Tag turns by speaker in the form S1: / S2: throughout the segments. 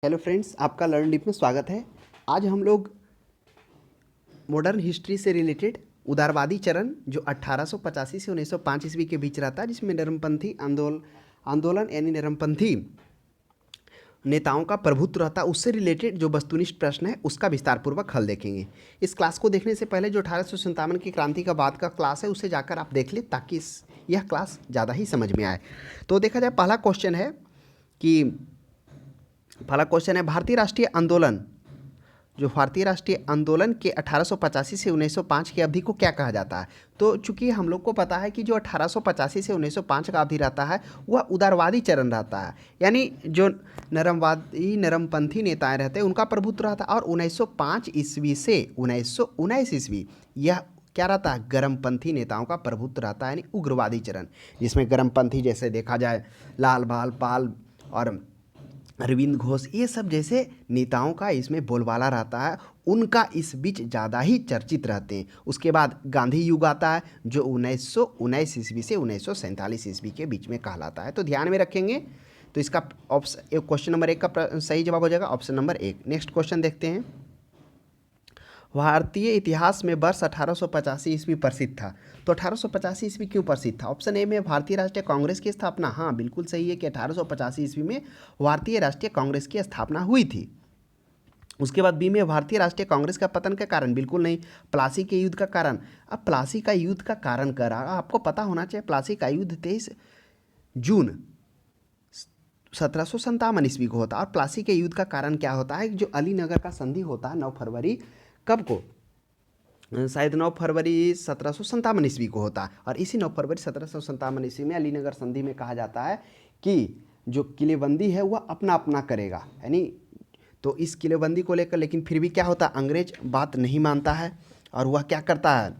S1: Hello friends, आपका learn deep में स्वागत है। आज हम लोग मॉडर्न हिस्ट्री से रिलेटेड उदारवादी चरण जो 1885 से 1905 ईस्वी के बीच रहता है, जिसमें नरमपंथी आंदोलन यानी नरमपंथी नेताओं का प्रभुत्व रहता है, उससे रिलेटेड जो वस्तुनिष्ठ प्रश्न है उसका विस्तारपूर्वक हल देखेंगे। इस क्लास को देखने से पहले जो 1857 की क्रांति का बाद का क्लास है उसे जाकर आप देख लें, ताकि यह क्लास ज़्यादा ही समझ में आए। तो देखा जाए, पहला क्वेश्चन है भारतीय राष्ट्रीय आंदोलन के 1885 से 1905 की अवधि को क्या कहा जाता है। तो चूंकि हम लोग को पता है कि जो 1885 से 1905 का अवधि रहता है वह उदारवादी चरण रहता है, यानी जो नरमपंथी नेताएं रहते हैं उनका प्रभुत्व रहता है। और 1905 ईस्वी से 1919 ईस्वी यह क्या रहता है, गर्मपंथी नेताओं का प्रभुत्व रहता है, यानी उग्रवादी चरण, जिसमें गर्मपंथी जैसे देखा जाए लाल बाल पाल और अरविंद घोष, ये सब जैसे नेताओं का इसमें बोलबाला रहता है, उनका इस बीच ज़्यादा ही चर्चित रहते हैं। उसके बाद गांधी युग आता है जो 1919 ईस्वी से 1947 ईस्वी के बीच में कहलाता है। तो ध्यान में रखेंगे। तो इसका क्वेश्चन नंबर 1 का सही जवाब हो जाएगा ऑप्शन नंबर 1। नेक्स्ट क्वेश्चन देखते हैं। भारतीय इतिहास में वर्ष 1885 ईस्वी प्रसिद्ध था। तो 1885 ईस्वी क्यों प्रसिद्ध था? ऑप्शन ए में भारतीय राष्ट्रीय कांग्रेस की स्थापना। हाँ, बिल्कुल सही है कि 1885 ईस्वी में भारतीय राष्ट्रीय कांग्रेस की स्थापना हुई थी। उसके बाद बी में भारतीय राष्ट्रीय कांग्रेस का पतन का कारण। बिल्कुल नहीं, प्लासी के युद्ध का कारण। अब प्लासी का युद्ध का कारण करा आपको पता होना चाहिए। प्लासी का युद्ध 23 जून 1757 ईस्वी को होता है। और प्लासी के युद्ध का कारण क्या होता है, जो अलीनगर का संधि होता है 9 फरवरी कब को, शायद 9 फरवरी 1757 ईस्वी को होता है। और इसी 9 फरवरी 1757 ईस्वी में अलीनगर संधि में कहा जाता है कि जो किलेबंदी है वह अपना अपना करेगा, यानी तो इस किलेबंदी को लेकर, लेकिन फिर भी क्या होता है, अंग्रेज बात नहीं मानता है और वह क्या करता है,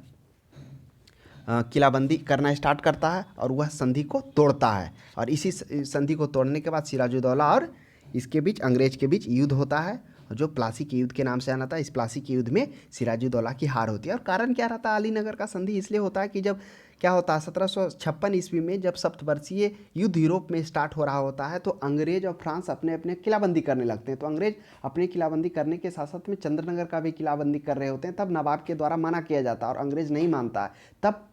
S1: किलाबंदी करना स्टार्ट करता है और वह संधि को तोड़ता है। और इसी संधि को तोड़ने के बाद सिराजुद्दौला और इसके बीच, अंग्रेज के बीच युद्ध होता है, जो प्लासी के युद्ध के नाम से आना था। इस प्लासी के युद्ध में सिराजुद्दौला की हार होती है। और कारण क्या रहता है, अलीनगर का संधि इसलिए होता है कि जब क्या होता है, 1756 ईस्वी में जब सप्तवर्षीय युद्ध यूरोप में स्टार्ट हो रहा होता है, तो अंग्रेज और फ्रांस अपने अपने किलाबंदी करने लगते हैं। तो अंग्रेज अपनी किलाबंदी करने के साथ साथ में चंद्रनगर का भी किलाबंदी कर रहे होते हैं। तब नवाब के द्वारा मना किया जाता है और अंग्रेज नहीं मानता है। तब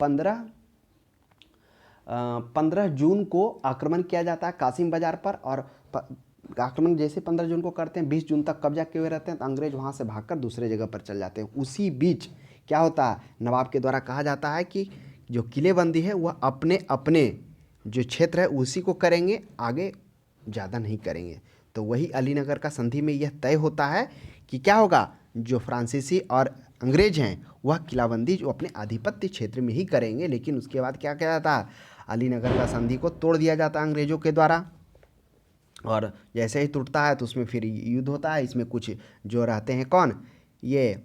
S1: 15 जून को आक्रमण किया जाता है कासिम बाजार पर। और आक्रमण जैसे 15 जून को करते हैं, 20 जून तक कब्जा किए हुए रहते हैं। तो अंग्रेज वहाँ से भागकर दूसरे जगह पर चल जाते हैं। उसी बीच क्या होता है, नवाब के द्वारा कहा जाता है कि जो किलेबंदी है वह अपने अपने जो क्षेत्र है उसी को करेंगे, आगे ज़्यादा नहीं करेंगे। तो वही अलीनगर का संधि में यह तय होता है कि क्या होगा, जो फ्रांसीसी और अंग्रेज हैं वह किलाबंदी जो अपने आधिपत्य क्षेत्र में ही करेंगे। लेकिन उसके बाद क्या किया जाता है, अलीनगर का संधि को तोड़ दिया जाता है अंग्रेजों के द्वारा। और जैसे ही टूटता है तो उसमें फिर युद्ध होता है। इसमें कुछ जो रहते हैं कौन, ये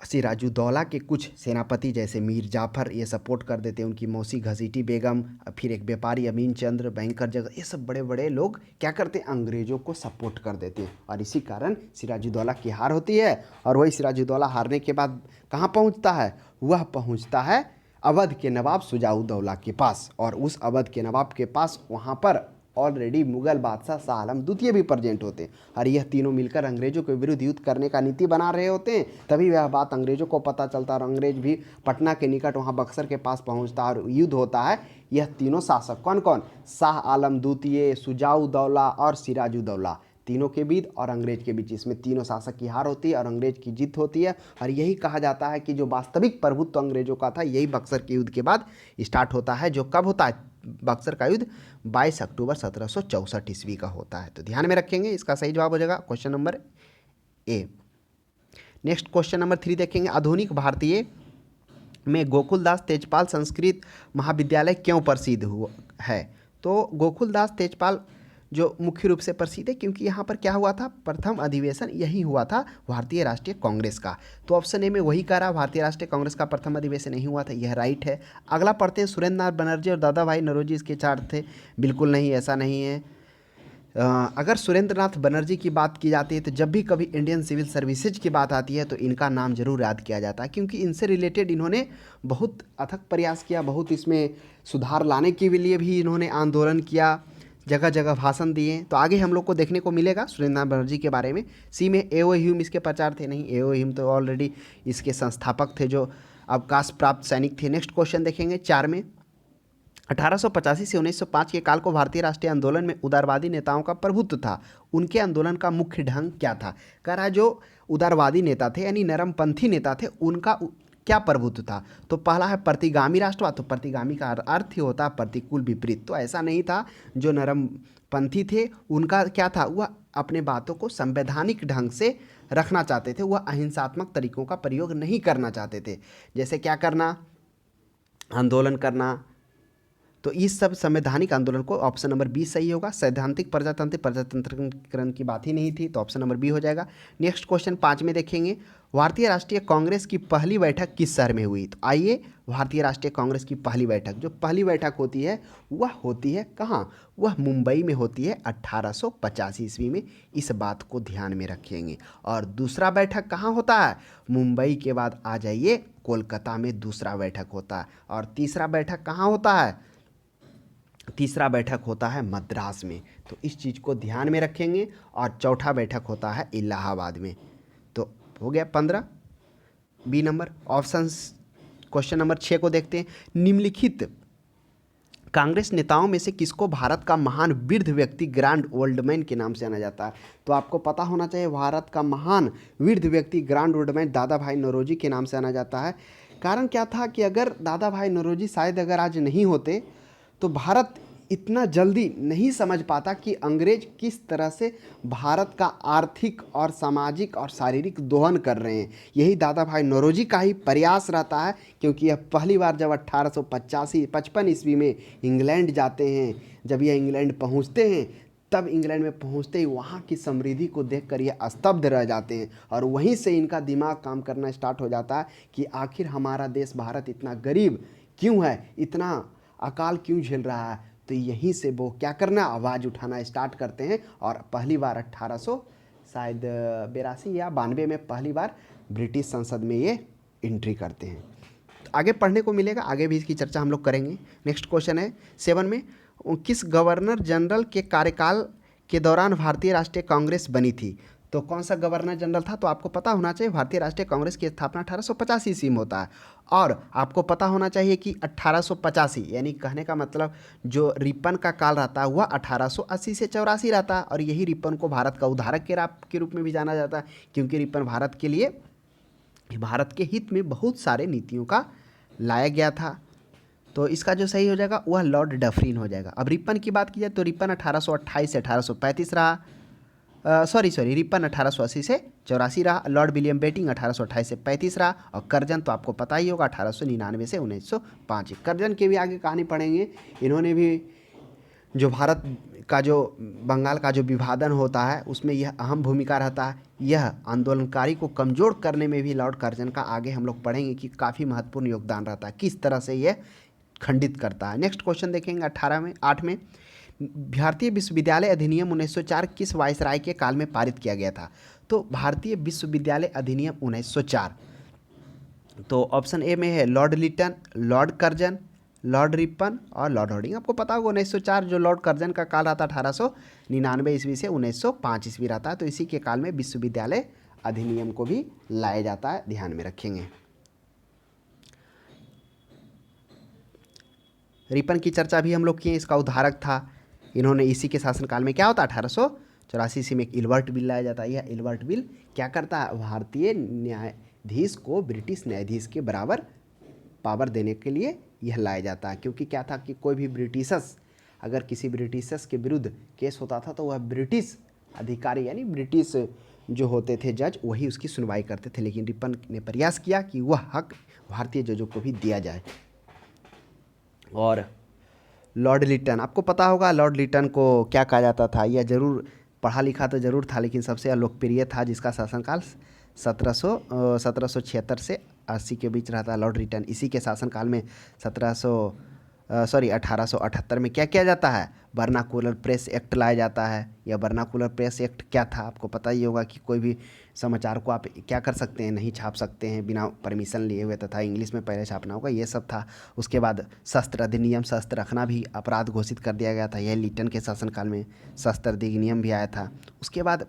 S1: सिराजुद्दौला के कुछ सेनापति जैसे मीर जाफर ये सपोर्ट कर देते हैं, उनकी मौसी घसीटी बेगम, फिर एक व्यापारी अमीन चंद्र, बैंकर जगह, ये सब बड़े बड़े लोग क्या करते हैं, अंग्रेज़ों को सपोर्ट कर देते हैं। और इसी कारण सिराजुद्दौला की हार होती है। और वही सिराजुद्दौला हारने के बाद कहाँ पहुँचता है, वह पहुँचता है अवध के नवाब शुजाउद्दौला के पास। और उस अवध के नवाब के पास वहाँ पर ऑलरेडी मुगल बादशाह शाह आलम द्वितीय भी प्रेजेंट होते हैं। और यह तीनों मिलकर अंग्रेजों के विरुद्ध युद्ध करने का नीति बना रहे होते हैं। तभी वह बात अंग्रेजों को पता चलता है और अंग्रेज भी पटना के निकट वहाँ बक्सर के पास पहुँचता है और युद्ध होता है। यह तीनों शासक कौन कौन, शाह आलम द्वितीय, शुजाउद्दौला और सिराजुद्दौला, तीनों के बीच और अंग्रेज के बीच, इसमें तीनों शासक की हार होती है और अंग्रेज की जीत होती है। और यही कहा जाता है कि जो वास्तविक प्रभुत्व अंग्रेजों का था यही बक्सर के युद्ध के बाद स्टार्ट होता है। जो कब होता है, बक्सर का युद्ध 22 अक्टूबर 1764 ईस्वी का होता है। तो ध्यान में रखेंगे, इसका सही जवाब हो जाएगा question number A. Next question number 3 देखेंगे। आधुनिक भारतीय में गोकुलदास तेजपाल संस्कृत महाविद्यालय क्यों प्रसिद्ध हुआ है? तो गोकुलदास तेजपाल जो मुख्य रूप से प्रसिद्ध है क्योंकि यहाँ पर क्या हुआ था, प्रथम अधिवेशन यही हुआ था भारतीय राष्ट्रीय कांग्रेस का। तो ऑप्शन ए में वही कह रहा, भारतीय राष्ट्रीय कांग्रेस का प्रथम अधिवेशन नहीं हुआ था, यह राइट है। अगला पढ़ते हैं, सुरेंद्र नाथ बनर्जी और दादा भाई नौरोजी इसके चार थे। बिल्कुल नहीं, ऐसा नहीं है। अगर सुरेंद्र नाथ बनर्जी की बात की जाती है तो जब भी कभी इंडियन सिविल सर्विसेज की बात आती है तो इनका नाम जरूर याद किया जाता है, क्योंकि इनसे रिलेटेड इन्होंने बहुत अथक प्रयास किया, बहुत इसमें सुधार लाने के लिए भी इन्होंने आंदोलन किया। जगह जगह भाषण दिए। तो आगे हम लोग को देखने को मिलेगा सुरेंद्रनाथ बनर्जी के बारे में। सी में एओ ह्यूम इसके प्रचार थे, नहीं, एओ ह्यूम तो ऑलरेडी इसके संस्थापक थे जो अवकाश प्राप्त सैनिक थे। नेक्स्ट क्वेश्चन देखेंगे 4 में, 1885 से 1905 के काल को भारतीय राष्ट्रीय आंदोलन में उदारवादी नेताओं का प्रभुत्व था, उनके आंदोलन का मुख्य ढंग क्या था। कह रहा है जो उदारवादी नेता थे यानी नरमपंथी नेता थे उनका क्या प्रभुत्व था। तो पहला है प्रतिगामी राष्ट्रवाद। तो प्रतिगामी का अर्थ ही होता है प्रतिकूल विपरीत। तो ऐसा नहीं था, जो नरमपंथी थे उनका क्या था, वह अपने बातों को संवैधानिक ढंग से रखना चाहते थे, वह अहिंसात्मक तरीकों का प्रयोग नहीं करना चाहते थे। जैसे क्या करना, आंदोलन करना। तो इस सब संवैधानिक आंदोलन को ऑप्शन नंबर बी सही होगा। सैद्धांतिक प्रजातंत्रीकरण की बात ही नहीं थी, तो ऑप्शन नंबर बी हो जाएगा। नेक्स्ट क्वेश्चन 5 में देखेंगे, भारतीय राष्ट्रीय कांग्रेस की पहली बैठक किस शहर में हुई। तो आइए, भारतीय राष्ट्रीय कांग्रेस की पहली बैठक, जो पहली बैठक होती है वह होती है कहाँ, वह मुंबई में होती है 1885 ईस्वी में। इस बात को ध्यान में रखेंगे। और दूसरा बैठक कहाँ होता है, मुंबई के बाद आ जाइए कोलकाता में दूसरा बैठक होता है। और तीसरा बैठक कहाँ होता है, तीसरा बैठक होता है मद्रास में। तो इस चीज़ को ध्यान में रखेंगे। और चौथा बैठक होता है इलाहाबाद में। तो हो गया 15 B number option. Question number 6 को देखते हैं, निम्नलिखित कांग्रेस नेताओं में से किसको भारत का महान वृद्ध व्यक्ति ग्रैंड ओल्ड मैन के नाम से जाना जाता है। तो आपको पता होना चाहिए, भारत का महान वृद्ध व्यक्ति ग्रैंड ओल्ड मैन दादा भाई नौरोजी के नाम से जाना जाता है। कारण क्या था कि अगर दादा भाई नौरोजी शायद अगर आज नहीं होते तो भारत इतना जल्दी नहीं समझ पाता कि अंग्रेज किस तरह से भारत का आर्थिक और सामाजिक और शारीरिक दोहन कर रहे हैं। यही दादा भाई नौरोजी का ही प्रयास रहता है, क्योंकि यह पहली बार जब 1855 ईस्वी में इंग्लैंड जाते हैं, जब यह इंग्लैंड पहुंचते हैं, तब इंग्लैंड में पहुंचते ही वहाँ की समृद्धि को देखकर यह स्तब्ध रह जाते हैं। और वहीं से इनका दिमाग काम करना स्टार्ट हो जाता है कि आखिर हमारा देश भारत इतना गरीब क्यों है, इतना अकाल क्यों झेल रहा है। तो यहीं से वो क्या करना, आवाज़ उठाना स्टार्ट करते हैं। और पहली बार 1882 या 92 में पहली बार ब्रिटिश संसद में ये एंट्री करते हैं। तो आगे पढ़ने को मिलेगा, आगे भी इसकी चर्चा हम लोग करेंगे। नेक्स्ट क्वेश्चन है 7 में, किस गवर्नर जनरल के कार्यकाल के दौरान भारतीय राष्ट्रीय कांग्रेस बनी थी। तो कौन सा गवर्नर जनरल था, तो आपको पता होना चाहिए भारतीय राष्ट्रीय कांग्रेस की स्थापना 1885 ईस्वी में होता है। और आपको पता होना चाहिए कि 1885 यानी कहने का मतलब जो रिपन का काल रहता है वह 1880 से 84 रहता है। और यही रिपन को भारत का उद्धारक के रूप में भी जाना जाता है, क्योंकि रिपन भारत के लिए, भारत के हित में बहुत सारे नीतियों का लाया गया था। तो इसका जो सही हो जाएगा वह लॉर्ड डफरिन हो जाएगा। अब रिपन की बात की जाए तो रिपन 1828 से 1835 रहा, रिपन 1880 से 84 रहा। लॉर्ड विलियम बेटिंग 1828 से 35 रहा। और करजन तो आपको पता ही होगा 1899 से 1905। करजन के भी आगे कहानी पढ़ेंगे। इन्होंने भी जो भारत का जो बंगाल का जो विभाजन होता है उसमें यह अहम भूमिका रहता है। यह आंदोलनकारी को कमज़ोर करने में भी लॉर्ड कर्जन का आगे हम लोग पढ़ेंगे कि काफ़ी महत्वपूर्ण योगदान रहता है, किस तरह से यह खंडित करता है। नेक्स्ट क्वेश्चन देखेंगे 8 में, भारतीय विश्वविद्यालय अधिनियम 1904 किस वायसराय के काल में पारित किया गया था। तो भारतीय विश्वविद्यालय अधिनियम 1904, तो ऑप्शन ए में है Lord Lytton, Lord Curzon, Lord Ripon और लॉर्ड हार्डिंग। आपको पता होगा 1904 जो लॉर्ड कर्जन का काल रहता है 1899 ईस्वी से 1905 ईस्वी रहता है। तो इसी के काल में विश्वविद्यालय अधिनियम को भी लाया जाता है, ध्यान में रखेंगे। रिपन की चर्चा भी हम लोग किए, इसका उद्धारक था। इन्होंने इसी के शासनकाल में क्या होता है 1884 ईस्वी में एक इल्बर्ट बिल लाया जाता है। यह इल्बर्ट बिल क्या करता है, भारतीय न्यायाधीश को ब्रिटिश न्यायाधीश के बराबर पावर देने के लिए यह लाया जाता है। क्योंकि क्या था कि कोई भी ब्रिटिशर्स, अगर किसी ब्रिटिशर्स के विरुद्ध केस होता था तो वह ब्रिटिश अधिकारी यानी ब्रिटिश जो होते थे जज वही उसकी सुनवाई करते थे। लेकिन रिपन ने प्रयास किया कि वह हक भारतीय जजों को भी दिया जाए। और लॉर्ड लिटन, आपको पता होगा लॉर्ड लिटन को क्या कहा जाता था, यह जरूर पढ़ा लिखा तो जरूर था, लेकिन सबसे लोकप्रिय था जिसका शासनकाल 1776 से 80 के बीच रहता है लॉर्ड लिटन। इसी के शासनकाल में 1700 सॉरी 1878 में क्या किया जाता है, वर्नाकुलर प्रेस एक्ट लाया जाता है। या वर्नाकुलर प्रेस एक्ट क्या था, आपको पता ही होगा कि कोई भी समाचार को आप क्या कर सकते हैं, नहीं छाप सकते हैं बिना परमिशन लिए हुए, तथा इंग्लिश में पहले छापना होगा, ये सब था। उसके बाद शस्त्र अधिनियम, शस्त्र रखना भी अपराध घोषित कर दिया गया था, यह लिटन के शासनकाल में शस्त्र अधिनियम भी आया था। उसके बाद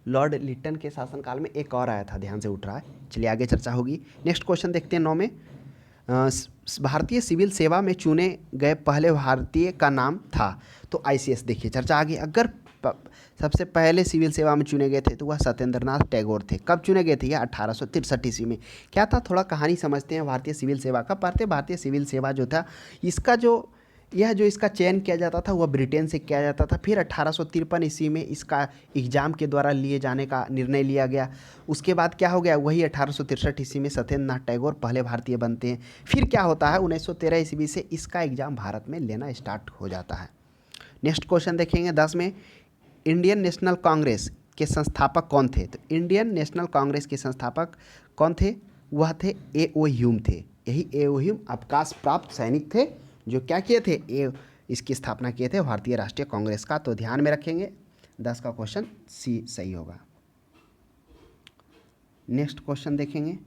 S1: लॉर्ड लिटन के शासनकाल में एक और आया था, ध्यान से उठ रहा है, चलिए आगे चर्चा होगी। नेक्स्ट क्वेश्चन देखते हैं 9 में। भारतीय सिविल सेवा में चुने गए पहले भारतीय का नाम था, तो आईसीएस। देखिए चर्चा आगे। अगर सबसे पहले सिविल सेवा में चुने गए थे तो वह सत्येंद्रनाथ टैगोर थे। कब चुने गए थे, यह 1863 ईस्वी में। क्या था, थोड़ा कहानी समझते हैं भारतीय सिविल सेवा का। भारतीय सिविल सेवा जो था, इसका जो इसका चयन किया जाता था वह ब्रिटेन से किया जाता था। फिर 1853 ईस्वी में इसका एग्जाम के द्वारा लिए जाने का निर्णय लिया गया। उसके बाद क्या हो गया, वही 1863 ईस्वी में सत्येंद्रनाथ टैगोर पहले भारतीय बनते हैं। फिर क्या होता है, 1913 ईस्वी से इसका एग्जाम भारत में लेना स्टार्ट हो जाता है। नेक्स्ट क्वेश्चन देखेंगे 10 में। इंडियन नेशनल कांग्रेस के संस्थापक कौन थे, तो इंडियन नेशनल कांग्रेस के संस्थापक कौन थे, वह थे ए.ओ. ह्यूम थे। यही ए.ओ. ह्यूम अवकाश प्राप्त सैनिक थे जो क्या किए थे, इसकी स्थापना किए थे भारतीय राष्ट्रीय कांग्रेस का। तो ध्यान में रखेंगे, 10 का क्वेश्चन सी सही होगा। नेक्स्ट क्वेश्चन देखेंगे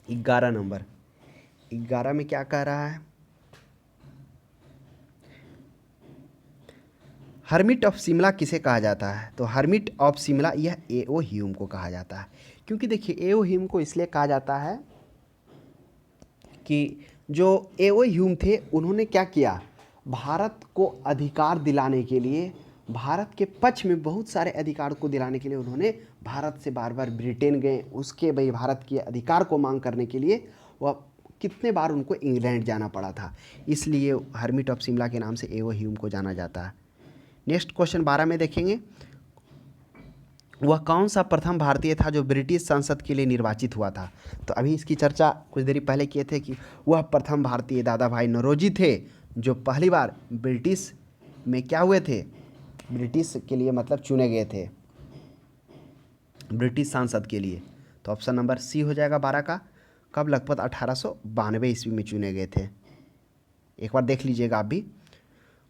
S1: 11 नंबर। 11 में क्या कह रहा है, हर्मिट ऑफ शिमला किसे कहा जाता है, तो हर्मिट ऑफ शिमला यह ए.ओ. ह्यूम को कहा जाता है। क्योंकि देखिए ए.ओ. ह्यूम को इसलिए कहा जाता है कि जो ए.ओ. ह्यूम थे, उन्होंने क्या किया, भारत को अधिकार दिलाने के लिए, भारत के पक्ष में बहुत सारे अधिकार को दिलाने के लिए उन्होंने भारत से बार बार ब्रिटेन गए। उसके भाई भारत के अधिकार को मांग करने के लिए वह कितने बार उनको इंग्लैंड जाना पड़ा था, इसलिए हर्मिट ऑफ शिमला के नाम से ए.ओ. ह्यूम को जाना जाता है। नेक्स्ट क्वेश्चन 12 में देखेंगे, वह कौन सा प्रथम भारतीय था जो ब्रिटिश संसद के लिए निर्वाचित हुआ था, तो अभी इसकी चर्चा कुछ देरी पहले किए थे कि वह प्रथम भारतीय दादा भाई नौरोजी थे जो पहली बार ब्रिटिश में क्या हुए थे, ब्रिटिश के लिए मतलब चुने गए थे, ब्रिटिश सांसद के लिए। तो ऑप्शन नंबर सी हो जाएगा 12 का। कब, लगभग 1892 ईस्वी में चुने गए थे, एक बार देख लीजिएगा आप भी।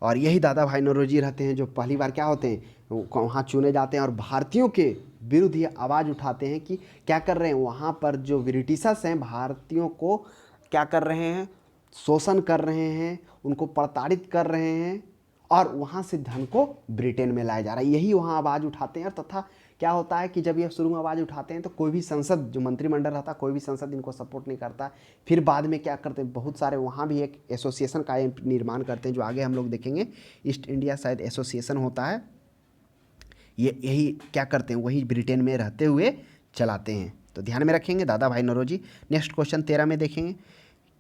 S1: और यही दादा भाई नौरोजी रहते हैं जो पहली बार क्या होते हैं, वहाँ चुने जाते हैं और भारतीयों के विरुद्ध ये आवाज़ उठाते हैं कि क्या कर रहे हैं, वहाँ पर जो ब्रिटिशर्स हैं भारतीयों को क्या कर रहे हैं, शोषण कर रहे हैं, उनको प्रताड़ित कर रहे हैं और वहाँ से धन को ब्रिटेन में लाया जा रहा है। यही वहाँ आवाज़ उठाते हैं। तथा क्या होता है कि जब ये शुरू में आवाज़ उठाते हैं तो कोई भी संसद, जो मंत्रिमंडल रहता है, कोई भी संसद इनको सपोर्ट नहीं करता। फिर बाद में क्या करते हैं, बहुत सारे वहाँ भी एक एसोसिएशन का निर्माण करते हैं, जो आगे हम लोग देखेंगे, ईस्ट इंडिया शायद एसोसिएशन होता है। ये यही क्या करते हैं, वही ब्रिटेन में रहते हुए चलाते हैं। तो ध्यान में रखेंगे Dadabhai Naoroji. Next question 13 में देखेंगे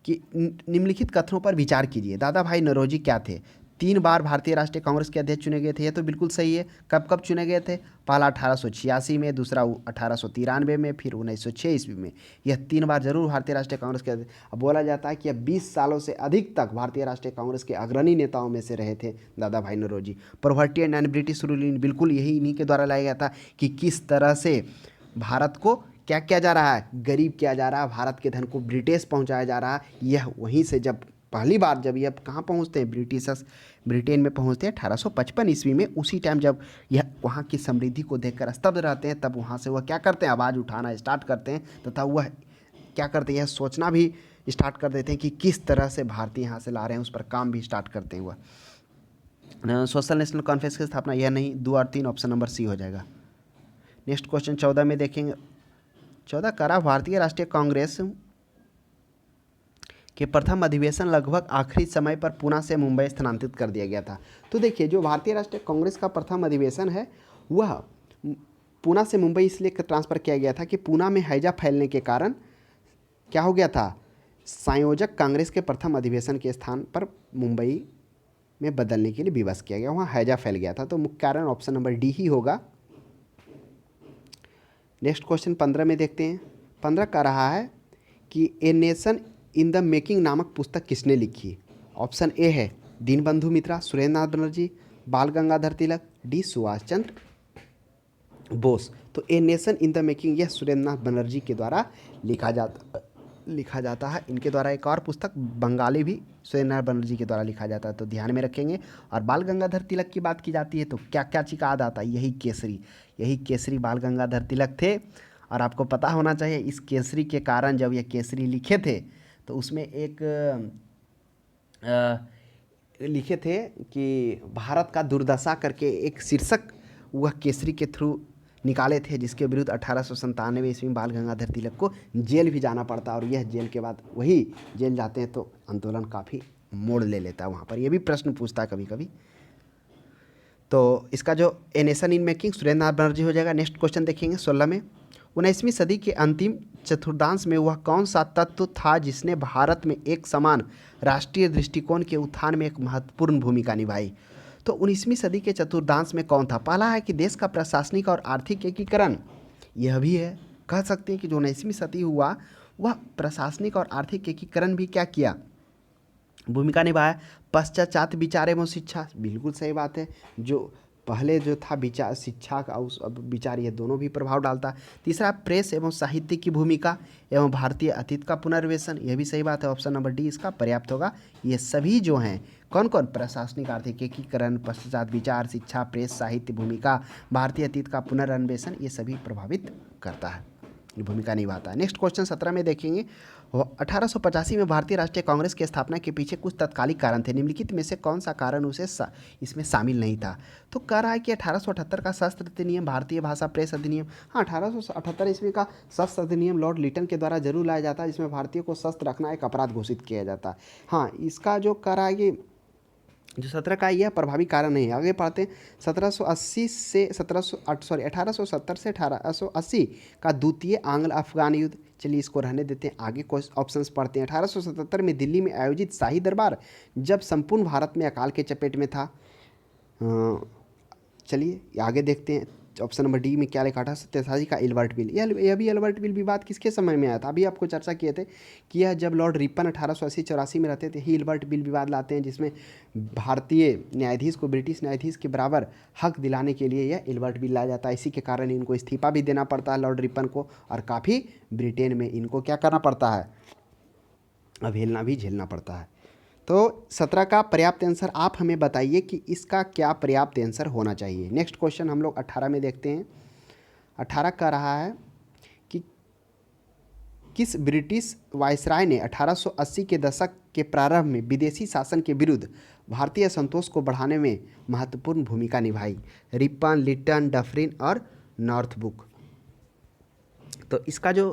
S1: कि निम्नलिखित कथनों पर विचार कीजिए। दादा भाई नौरोजी क्या थे, 3 बार भारतीय राष्ट्रीय कांग्रेस के अध्यक्ष चुने गए थे, ये तो बिल्कुल सही है। कब कब चुने गए थे, पहला 1886 में, दूसरा 1893 में, फिर 1906 ईस्वी में। यह 3 बार जरूर भारतीय राष्ट्रीय कांग्रेस के अब बोला जाता है कि यह 20 सालों से अधिक तक भारतीय राष्ट्रीय कांग्रेस के अग्रणी नेताओं में से रहे थे Dadabhai Naoroji. Poverty and British rule, बिल्कुल यही इन्हीं के द्वारा लाया गया था कि किस तरह से भारत को क्या किया जा रहा है, गरीब किया जा रहा है, भारत के धन को ब्रिटिश पहुंचाया जा रहा है। यह वहीं से जब पहली बार जब ये कहाँ पहुँचते हैं, ब्रिटिशर्स ब्रिटेन में पहुँचते हैं 1855 ईस्वी में। उसी टाइम जब यह वहाँ की समृद्धि को देखकर स्तब्ध रहते हैं, तब वहाँ से वह क्या करते हैं, आवाज़ उठाना स्टार्ट करते हैं, तथा वह क्या करते हैं, यह सोचना भी स्टार्ट कर देते हैं कि किस तरह से भारतीय यहाँ से ला रहे हैं, उस पर काम भी स्टार्ट करते हैं वह। सोशल नेशनल कॉन्फ्रेंस की स्थापना, यह नहीं, 2 और 3 ऑप्शन नंबर सी हो जाएगा। नेक्स्ट क्वेश्चन 14 में देखेंगे, 14 करा भारतीय राष्ट्रीय कांग्रेस के प्रथम अधिवेशन लगभग आखिरी समय पर पुणे से मुंबई स्थानांतरित कर दिया गया था। तो देखिए, जो भारतीय राष्ट्रीय कांग्रेस का प्रथम अधिवेशन है वह पुणे से मुंबई इसलिए ट्रांसफ़र किया गया था कि पुणे में हैजा फैलने के कारण क्या हो गया था, संयोजक कांग्रेस के प्रथम अधिवेशन के स्थान पर मुंबई में बदलने के लिए विवश किया गया, वहाँ हैजा फैल गया था। तो मुख्य कारण ऑप्शन नंबर डी ही होगा। नेक्स्ट क्वेश्चन 15 में देखते हैं। 15 का रहा है कि a nation in the making नामक पुस्तक किसने लिखी। ऑप्शन ए है दीनबंधु मित्रा, सुरेंद्र नाथ बनर्जी, बाल गंगाधर तिलक, डी सुभाष चंद्र बोस। तो a nation in the making यह सुरेंद्रनाथ बनर्जी के द्वारा लिखा जाता है। इनके द्वारा एक और पुस्तक बंगाली भी सुरेंद्रनाथ बनर्जी के द्वारा लिखा जाता है, तो ध्यान में रखेंगे। और बाल गंगाधर तिलक की बात की जाती है तो क्या क्या चीज का याद आता है? यही केसरी बाल गंगाधर तिलक थे। और आपको पता होना चाहिए इस केसरी के कारण, जब ये केसरी लिखे थे तो उसमें एक लिखे थे कि भारत का दुर्दशा करके एक शीर्षक वह केसरी के थ्रू निकाले थे, जिसके विरुद्ध 1897 ईस्वी में बाल गंगाधर तिलक को जेल भी जाना पड़ता है। और यह जेल के बाद वही जेल जाते हैं तो आंदोलन काफ़ी मोड़ ले लेता है वहाँ पर। यह भी प्रश्न पूछता है कभी कभी। तो इसका जो a nation in making Surendranath Banerjee हो जाएगा। नेक्स्ट क्वेश्चन देखेंगे 16 में। 19वीं सदी के अंतिम चतुर्थांश में वह कौन सा तत्व था जिसने भारत में एक समान राष्ट्रीय दृष्टिकोण के उत्थान में एक महत्वपूर्ण भूमिका निभाई? तो 19वीं सदी के चतुर्थांश में कौन था? पहला है कि देश का प्रशासनिक और आर्थिक एकीकरण। यह भी है, कह सकते हैं कि जो 19वीं सदी हुआ वह प्रशासनिक और आर्थिक एकीकरण भी क्या किया, भूमिका निभाया। पश्चात विचार एवं शिक्षा, बिल्कुल सही बात है। जो पहले जो था विचार, शिक्षा का, उस अब विचार, ये दोनों भी प्रभाव डालता। तीसरा प्रेस एवं साहित्य की भूमिका एवं भारतीय अतीत का पुनर्वेशन, यह भी सही बात है। ऑप्शन नंबर डी इसका पर्याप्त होगा। ये सभी जो हैं कौन कौन? प्रशासनिक आर्थिक एकीकरण, पश्चात विचार, शिक्षा, प्रेस, साहित्य, भूमिका, भारतीय अतीत का पुनर्न्वेषण, ये सभी प्रभावित करता है, ये भूमिका निभाता है। नेक्स्ट क्वेश्चन 17 में देखेंगे। 1885 में भारतीय राष्ट्रीय कांग्रेस की स्थापना के पीछे कुछ तत्कालिक कारण थे, निम्नलिखित में से कौन सा कारण उसे इसमें शामिल नहीं था? तो कह रहा है कि 1878 का शस्त्र अधिनियम, भारतीय भाषा प्रेस अधिनियम। हाँ, 1878 ईस्वी का शस्त्र अधिनियम लॉर्ड लिटन के द्वारा जरूर लाया जाता है, जिसमें भारतीय को शस्त्र रखना एक अपराध घोषित किया जाता है। हाँ, इसका जो कह रहा है कि जो 17 का यह प्रभावी कारण नहीं है। आगे पढ़ते हैं। 1780 से 1870 से 1880 का द्वितीय आंग्ल अफगान युद्ध। चलिए इसको रहने देते हैं, आगे ऑप्शंस पढ़ते हैं। 1877 में दिल्ली में आयोजित शाही दरबार जब संपूर्ण भारत में अकाल के चपेट में था। चलिए आगे देखते हैं। ऑप्शन नंबर डी में क्या लिखा था? 87 का एल्बर्ट बिल। यह भी एल्बर्ट बिल विवाद किसके समय में आया था? अभी आपको चर्चा किए थे कि यह जब लॉर्ड रिपन 1880-84 में रहते थे ही एल्बर्ट बिल विवाद लाते हैं, जिसमें भारतीय न्यायाधीश को ब्रिटिश न्यायाधीश के बराबर हक दिलाने के लिए यह एल्बर्ट बिल लाया जाता है। इसी के कारण इनको इस्तीफा भी देना पड़ता है लॉर्ड रिपन को, और काफ़ी ब्रिटेन में इनको क्या करना पड़ता है? अवहेलना भी झेलना पड़ता है। तो 17 का पर्याप्त आंसर आप हमें बताइए कि इसका क्या पर्याप्त आंसर होना चाहिए। नेक्स्ट क्वेश्चन हम लोग 18 में देखते हैं। 18 कह रहा है कि किस ब्रिटिश वायसराय ने 1880 के दशक के प्रारंभ में विदेशी शासन के विरुद्ध भारतीय असंतोष को बढ़ाने में महत्वपूर्ण भूमिका निभाई? रिपन, लिटन, डफरिन और नॉर्थब्रुक। तो इसका जो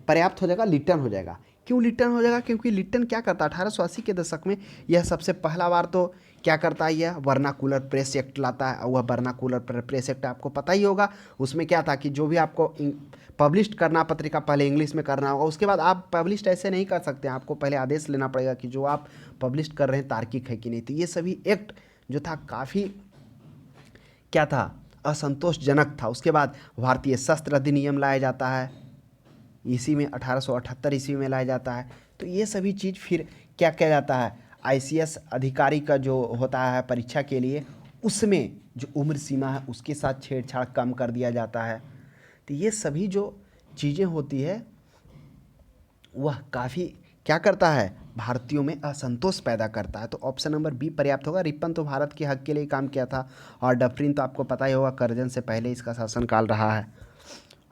S1: पर्याप्त हो जाएगा लिटन हो जाएगा। क्यों लिटन हो जाएगा? क्योंकि लिटन क्या करता है 1880 के दशक में, यह सबसे पहला बार तो क्या करता है, यह वर्नाकुलर प्रेस एक्ट लाता है। वह वर्नाकुलर प्रेस एक्ट आपको पता ही होगा। उसमें क्या था कि जो भी आपको पब्लिश करना पत्रिका पहले इंग्लिश में करना होगा, उसके बाद आप पब्लिश ऐसे नहीं कर सकते, आपको पहले आदेश लेना पड़ेगा कि जो आप पब्लिश कर रहे हैं तार्किक है कि नहीं। तो ये सभी एक्ट जो था काफ़ी क्या था, असंतोषजनक था। उसके बाद भारतीय शस्त्र अधिनियम लाया जाता है, इसी में 1878 ईस्वी में लाया जाता है। तो ये सभी चीज़ फिर क्या किया जाता है, आईसीएस अधिकारी का जो होता है परीक्षा के लिए, उसमें जो उम्र सीमा है उसके साथ छेड़छाड़ कम कर दिया जाता है। तो ये सभी जो चीज़ें होती है वह काफ़ी क्या करता है, भारतीयों में असंतोष पैदा करता है। तो ऑप्शन नंबर बी पर्याप्त होगा। रिपन तो भारत के हक के लिए काम किया था, और डफरिन तो आपको पता ही होगा कर्जन से पहले इसका शासनकाल रहा है।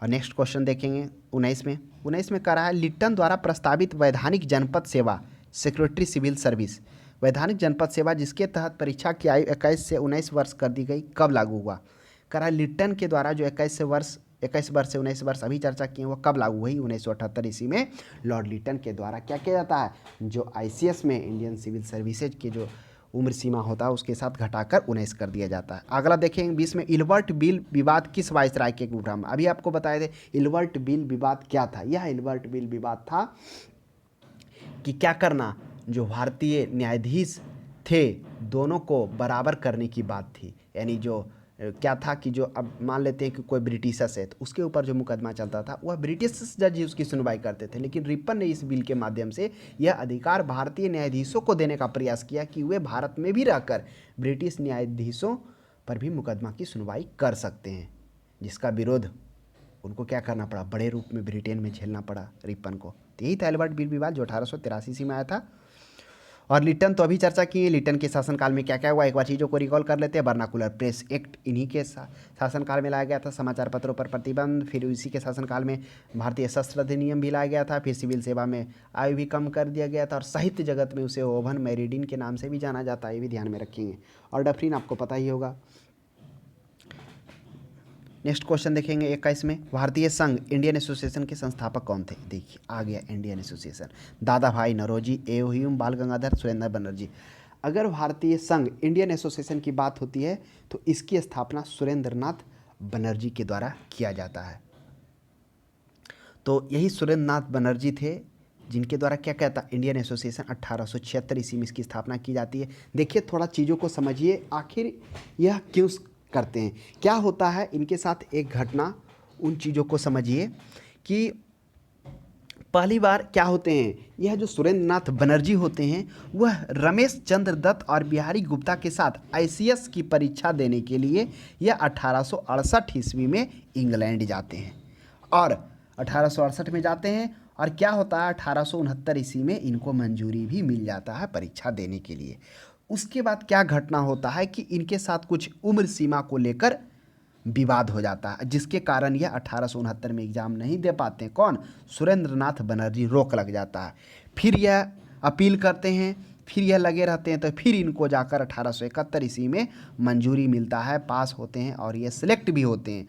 S1: और नेक्स्ट क्वेश्चन देखेंगे 19 में कह रहा है लिटन द्वारा प्रस्तावित वैधानिक जनपद सेवा सेक्रेटरी सिविल सर्विस, वैधानिक जनपद सेवा जिसके तहत परीक्षा की आयु 21 से 19 वर्ष कर दी गई, कब लागू हुआ? कह रहा है लिटन के द्वारा जो 21 वर्ष से 19 वर्ष अभी चर्चा किए वह कब लागू हुई? 1978 ईस्वी में लॉर्ड लिटन के द्वारा क्या किया जाता है, जो आईसीएस में इंडियन सिविल सर्विसेज की जो उम्र सीमा होता है उसके साथ घटाकर 19 कर दिया जाता है। अगला देखेंगे 20 में इल्बर्ट बिल विवाद किस वायसराय के गुलाम? अभी आपको बताए थे इल्बर्ट बिल विवाद क्या था। यह इल्बर्ट बिल विवाद था कि क्या करना, जो भारतीय न्यायाधीश थे दोनों को बराबर करने की बात थी। यानी जो क्या था कि जो अब मान लेते हैं कि कोई ब्रिटिशर्स है तो उसके ऊपर जो मुकदमा चलता था वह ब्रिटिश जज ही उसकी सुनवाई करते थे, लेकिन रिपन ने इस बिल के माध्यम से यह अधिकार भारतीय न्यायाधीशों को देने का प्रयास किया कि वे भारत में भी रहकर ब्रिटिश न्यायाधीशों पर भी मुकदमा की सुनवाई कर सकते हैं। जिसका विरोध उनको क्या करना पड़ा, बड़े रूप में ब्रिटेन में झेलना पड़ा रिपन को। तो यही था एल्बर्ट बिल विवाद जो 1883 में आया था। और लिटन तो अभी चर्चा की है, लिटन के शासनकाल में क्या क्या हुआ, एक बार चीज़ों को रिकॉल कर लेते हैं। बर्नाकुलर प्रेस एक्ट इन्हीं के शासनकाल में लाया गया था, समाचार पत्रों पर प्रतिबंध। फिर इसी के शासनकाल में भारतीय शस्त्र अधिनियम भी लाया गया था। फिर सिविल सेवा में आयु भी कम कर दिया गया था। और साहित्य जगत में उसे ओवन मेरिडिन के नाम से भी जाना जाता है, ये भी ध्यान में रखेंगे। और डफरिन आपको पता ही होगा। नेक्स्ट क्वेश्चन देखेंगे 21 में, भारतीय संघ इंडियन एसोसिएशन के संस्थापक कौन थे। देखिए आ गया इंडियन एसोसिएशन, दादा भाई नौरोजी, एओह्यूम, बाल गंगाधर, सुरेंद्र बनर्जी। अगर भारतीय संघ इंडियन एसोसिएशन की बात होती है तो इसकी स्थापना सुरेंद्रनाथ बनर्जी के द्वारा किया जाता है। तो यही सुरेंद्रनाथ बनर्जी थे जिनके द्वारा क्या कहता इंडियन एसोसिएशन 1876 ईस्वी में इसकी स्थापना की जाती है। देखिए थोड़ा चीज़ों को समझिए, आखिर यह क्यों करते हैं, क्या होता है इनके साथ। एक घटना, उन चीज़ों को समझिए कि पहली बार क्या होते हैं, यह जो सुरेंद्रनाथ बनर्जी होते हैं वह रमेश चंद्र दत्त और बिहारी गुप्ता के साथ आईसीएस की परीक्षा देने के लिए यह 1868 ईस्वी में इंग्लैंड जाते हैं। और 1868 में जाते हैं और क्या होता है 1869 ईस्वी में इनको मंजूरी भी मिल जाता है परीक्षा देने के लिए। उसके बाद क्या घटना होता है कि इनके साथ कुछ उम्र सीमा को लेकर विवाद हो जाता है, जिसके कारण यह 1869 में एग्जाम नहीं दे पाते हैं। कौन, सुरेंद्रनाथ बनर्जी, रोक लग जाता है। फिर यह अपील करते हैं, फिर यह लगे रहते हैं, तो फिर इनको जाकर 1871 ईस्वी में मंजूरी मिलता है, पास होते हैं और ये सिलेक्ट भी होते हैं।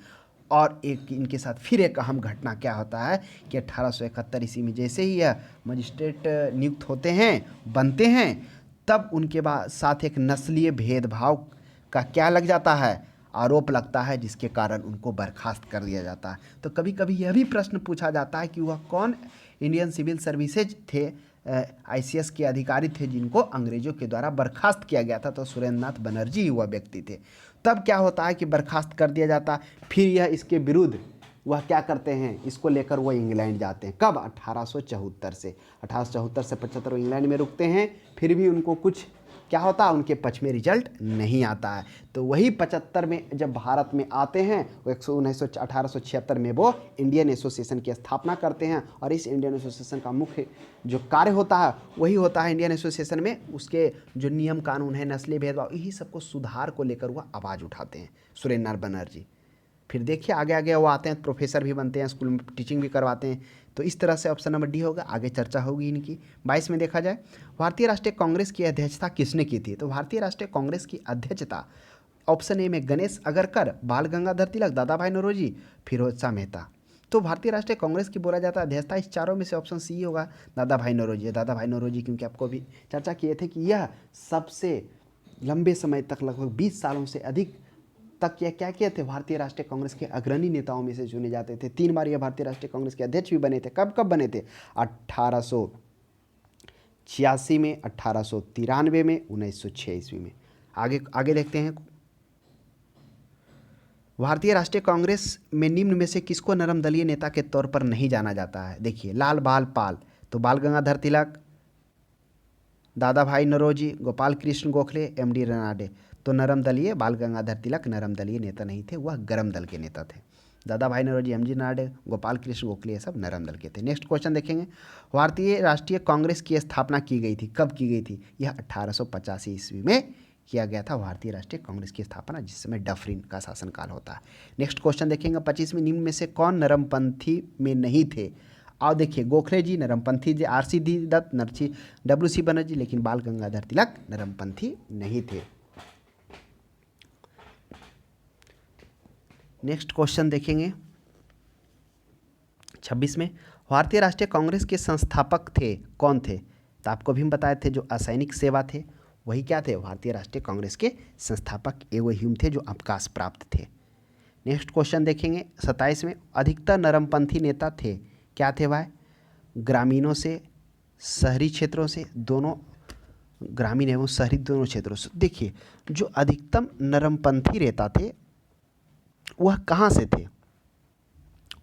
S1: और एक इनके साथ फिर एक अहम घटना क्या होता है कि 1871 ईस्वी में जैसे ही यह मजिस्ट्रेट नियुक्त होते हैं, बनते हैं, तब उनके बाद साथ एक नस्लीय भेदभाव का क्या लग जाता है, आरोप लगता है, जिसके कारण उनको बर्खास्त कर दिया जाता है। तो कभी कभी यह भी प्रश्न पूछा जाता है कि वह कौन इंडियन सिविल सर्विसेज थे, आईसीएस के अधिकारी थे जिनको अंग्रेजों के द्वारा बर्खास्त किया गया था। तो सुरेंद्रनाथ बनर्जी ही वह व्यक्ति थे। तब क्या होता है कि बर्खास्त कर दिया जाता है। फिर यह इसके विरुद्ध वह क्या करते हैं, इसको लेकर वह इंग्लैंड जाते हैं। कब, 1874 से 1874 से 75 वो इंग्लैंड में रुकते हैं। फिर भी उनको कुछ क्या होता है, उनके पक्ष में रिजल्ट नहीं आता है। तो वही 75 में जब भारत में आते हैं, वो 1876 में वो इंडियन एसोसिएशन की स्थापना करते हैं। और इस इंडियन एसोसिएशन का मुख्य जो कार्य होता है वही होता है इंडियन एसोसिएशन में उसके जो नियम कानून है, नस्लीय भेदभाव, यही सबको सुधार को लेकर वह आवाज़ उठाते हैं सुरेंद्रनाथ बनर्जी। फिर देखिए आगे आगे वो आते हैं, प्रोफेसर भी बनते हैं, स्कूल में टीचिंग भी करवाते हैं। तो इस तरह से ऑप्शन नंबर डी होगा। आगे चर्चा होगी इनकी। 22 में देखा जाए, भारतीय राष्ट्रीय कांग्रेस की अध्यक्षता किसने की थी। तो भारतीय राष्ट्रीय कांग्रेस की अध्यक्षता ऑप्शन ए में गणेश अगरकर, बाल गंगाधर तिलक, दादा भाई नौरोजी, फिरोज शाह मेहता। तो भारतीय राष्ट्रीय कांग्रेस की बोला जाता है अध्यक्षता इस चारों में से ऑप्शन सी होगा, दादा भाई नौरोजी। दादा भाई नौरोजी क्योंकि आपको भी चर्चा किए थे कि यह सबसे लंबे समय तक, लगभग 20 सालों से अधिक तक यह क्या किए थे, भारतीय राष्ट्रीय कांग्रेस के अग्रणी नेताओं में से चुने जाते थे। 3 बार यह भारतीय राष्ट्रीय कांग्रेस के अध्यक्ष भी बने थे। कब कब बने थे, 1886 में, 1893 में, 1906 ईस्वी में। आगे आगे देखते हैं, भारतीय राष्ट्रीय कांग्रेस में निम्न में से किसको नरम दलीय नेता के तौर पर नहीं जाना जाता है। देखिए लाल बाल पाल, तो बाल गंगाधर तिलक, दादा भाई नौरोजी, गोपाल कृष्ण गोखले, एमडी रनाडे। तो नरम दलीय बाल गंगाधर तिलक नरम दलीय नेता नहीं थे, वह गरम दल के नेता थे। दादा भाई नौरोजी, एमजी रनाडे, गोपाल कृष्ण गोखले, ये सब नरम दल के थे। नेक्स्ट क्वेश्चन देखेंगे, भारतीय राष्ट्रीय कांग्रेस की स्थापना की गई थी, कब की गई थी। यह 1885 ईस्वी में किया गया था भारतीय राष्ट्रीय कांग्रेस की स्थापना, जिस समय डफरिन का शासनकाल होता है। नेक्स्ट क्वेश्चन देखेंगे 25 में, निम्न में से कौन नरमपंथी में नहीं थे। और देखिए गोखले जी नरमपंथी जी, आरसी दत्त, नरसी डब्ल्यूसी बनर्जी, लेकिन बाल गंगाधर तिलक नरमपंथी नहीं थे। नेक्स्ट क्वेश्चन देखेंगे 26 में, भारतीय राष्ट्रीय कांग्रेस के संस्थापक थे, कौन थे। तो आपको भी हम बताए थे जो असैनिक सेवा थे वही क्या थे, भारतीय राष्ट्रीय कांग्रेस के संस्थापक एओह्यूम थे जो अवकाश प्राप्त थे। नेक्स्ट क्वेश्चन देखेंगे 27 में, अधिकतर नरमपंथी नेता थे, क्या थे भाई, ग्रामीणों से, शहरी क्षेत्रों से, दोनों ग्रामीण एवं शहरी दोनों क्षेत्रों से। देखिए जो अधिकतम नरमपंथी नेता थे वह कहाँ से थे,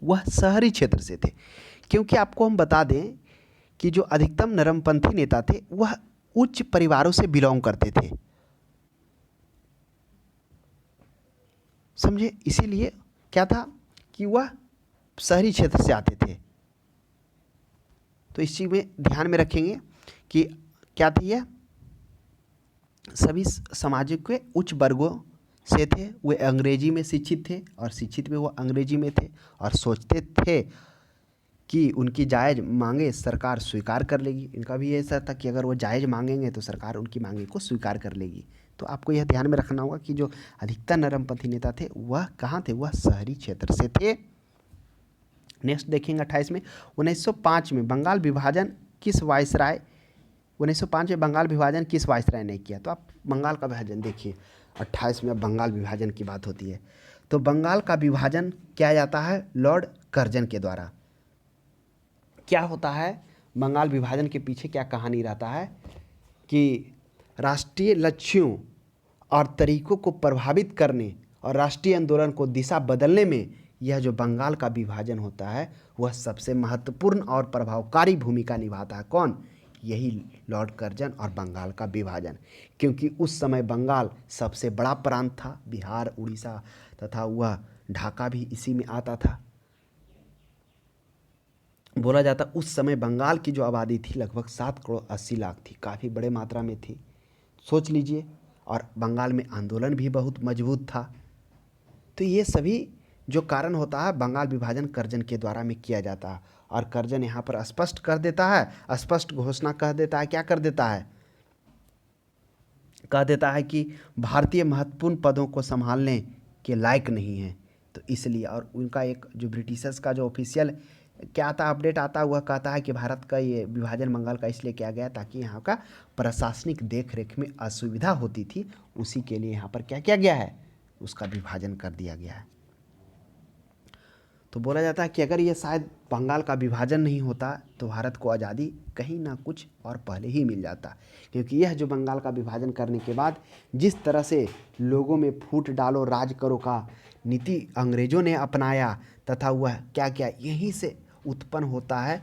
S1: वह शहरी क्षेत्र से थे। क्योंकि आपको हम बता दें कि जो अधिकतम नरमपंथी नेता थे वह उच्च परिवारों से बिलोंग करते थे, समझे। इसीलिए क्या था कि वह शहरी क्षेत्र से आते थे। तो इस चीज़ में ध्यान में रखेंगे कि क्या थी यह, सभी सामाजिक के उच्च वर्गों से थे, वे अंग्रेजी में शिक्षित थे और शिक्षित भी वो अंग्रेजी में थे और सोचते थे कि उनकी जायज़ मांगे सरकार स्वीकार कर लेगी। इनका भी ऐसा था कि अगर वो जायज़ मांगेंगे तो सरकार उनकी मांगे को स्वीकार कर लेगी। तो आपको यह ध्यान में रखना होगा कि जो अधिकतर नरमपंथी नेता थे वह कहाँ थे, वह शहरी क्षेत्र से थे। नेक्स्ट देखेंगे 28 में 1905 में बंगाल विभाजन किस वायसराय 1905 में बंगाल विभाजन किस वायसराय ने किया। तो आप बंगाल का विभाजन देखिए, 28 में बंगाल विभाजन की बात होती है। तो बंगाल का विभाजन किया जाता है लॉर्ड कर्जन के द्वारा। क्या होता है बंगाल विभाजन के पीछे क्या कहानी रहता है कि राष्ट्रीय लक्ष्यों और तरीकों को प्रभावित करने और राष्ट्रीय आंदोलन को दिशा बदलने में यह जो बंगाल का विभाजन होता है वह सबसे महत्वपूर्ण और प्रभावकारी भूमिका निभाता है। कौन, यही लॉर्ड कर्जन और बंगाल का विभाजन। क्योंकि उस समय बंगाल सबसे बड़ा प्रांत था, बिहार उड़ीसा तथा वह ढाका भी इसी में आता था। बोला जाता उस समय बंगाल की जो आबादी थी लगभग 7 करोड़ 80 लाख थी, काफ़ी बड़े मात्रा में थी, सोच लीजिए। और बंगाल में आंदोलन भी बहुत मजबूत था। तो ये सभी जो कारण होता है बंगाल विभाजन कर्जन के द्वारा में किया जाता है। और कर्जन यहाँ पर स्पष्ट कर देता है, स्पष्ट घोषणा कह देता है, क्या कर देता है, कह देता है कि भारतीय महत्वपूर्ण पदों को संभालने के लायक नहीं है। तो इसलिए, और उनका एक जो ब्रिटिशर्स का जो ऑफिशियल क्या आता अपडेट आता वह कहता है कि भारत का ये विभाजन बंगाल का इसलिए किया गया ताकि यहाँ का प्रशासनिक देख रेख में असुविधा होती थी, उसी के लिए यहाँ पर क्या किया गया है, उसका विभाजन कर दिया गया है। तो बोला जाता है कि अगर ये शायद बंगाल का विभाजन नहीं होता तो भारत को आज़ादी कहीं ना कुछ और पहले ही मिल जाता। क्योंकि यह जो बंगाल का विभाजन करने के बाद जिस तरह से लोगों में फूट डालो राज करो का नीति अंग्रेज़ों ने अपनाया तथा वह क्या क्या यहीं से उत्पन्न होता है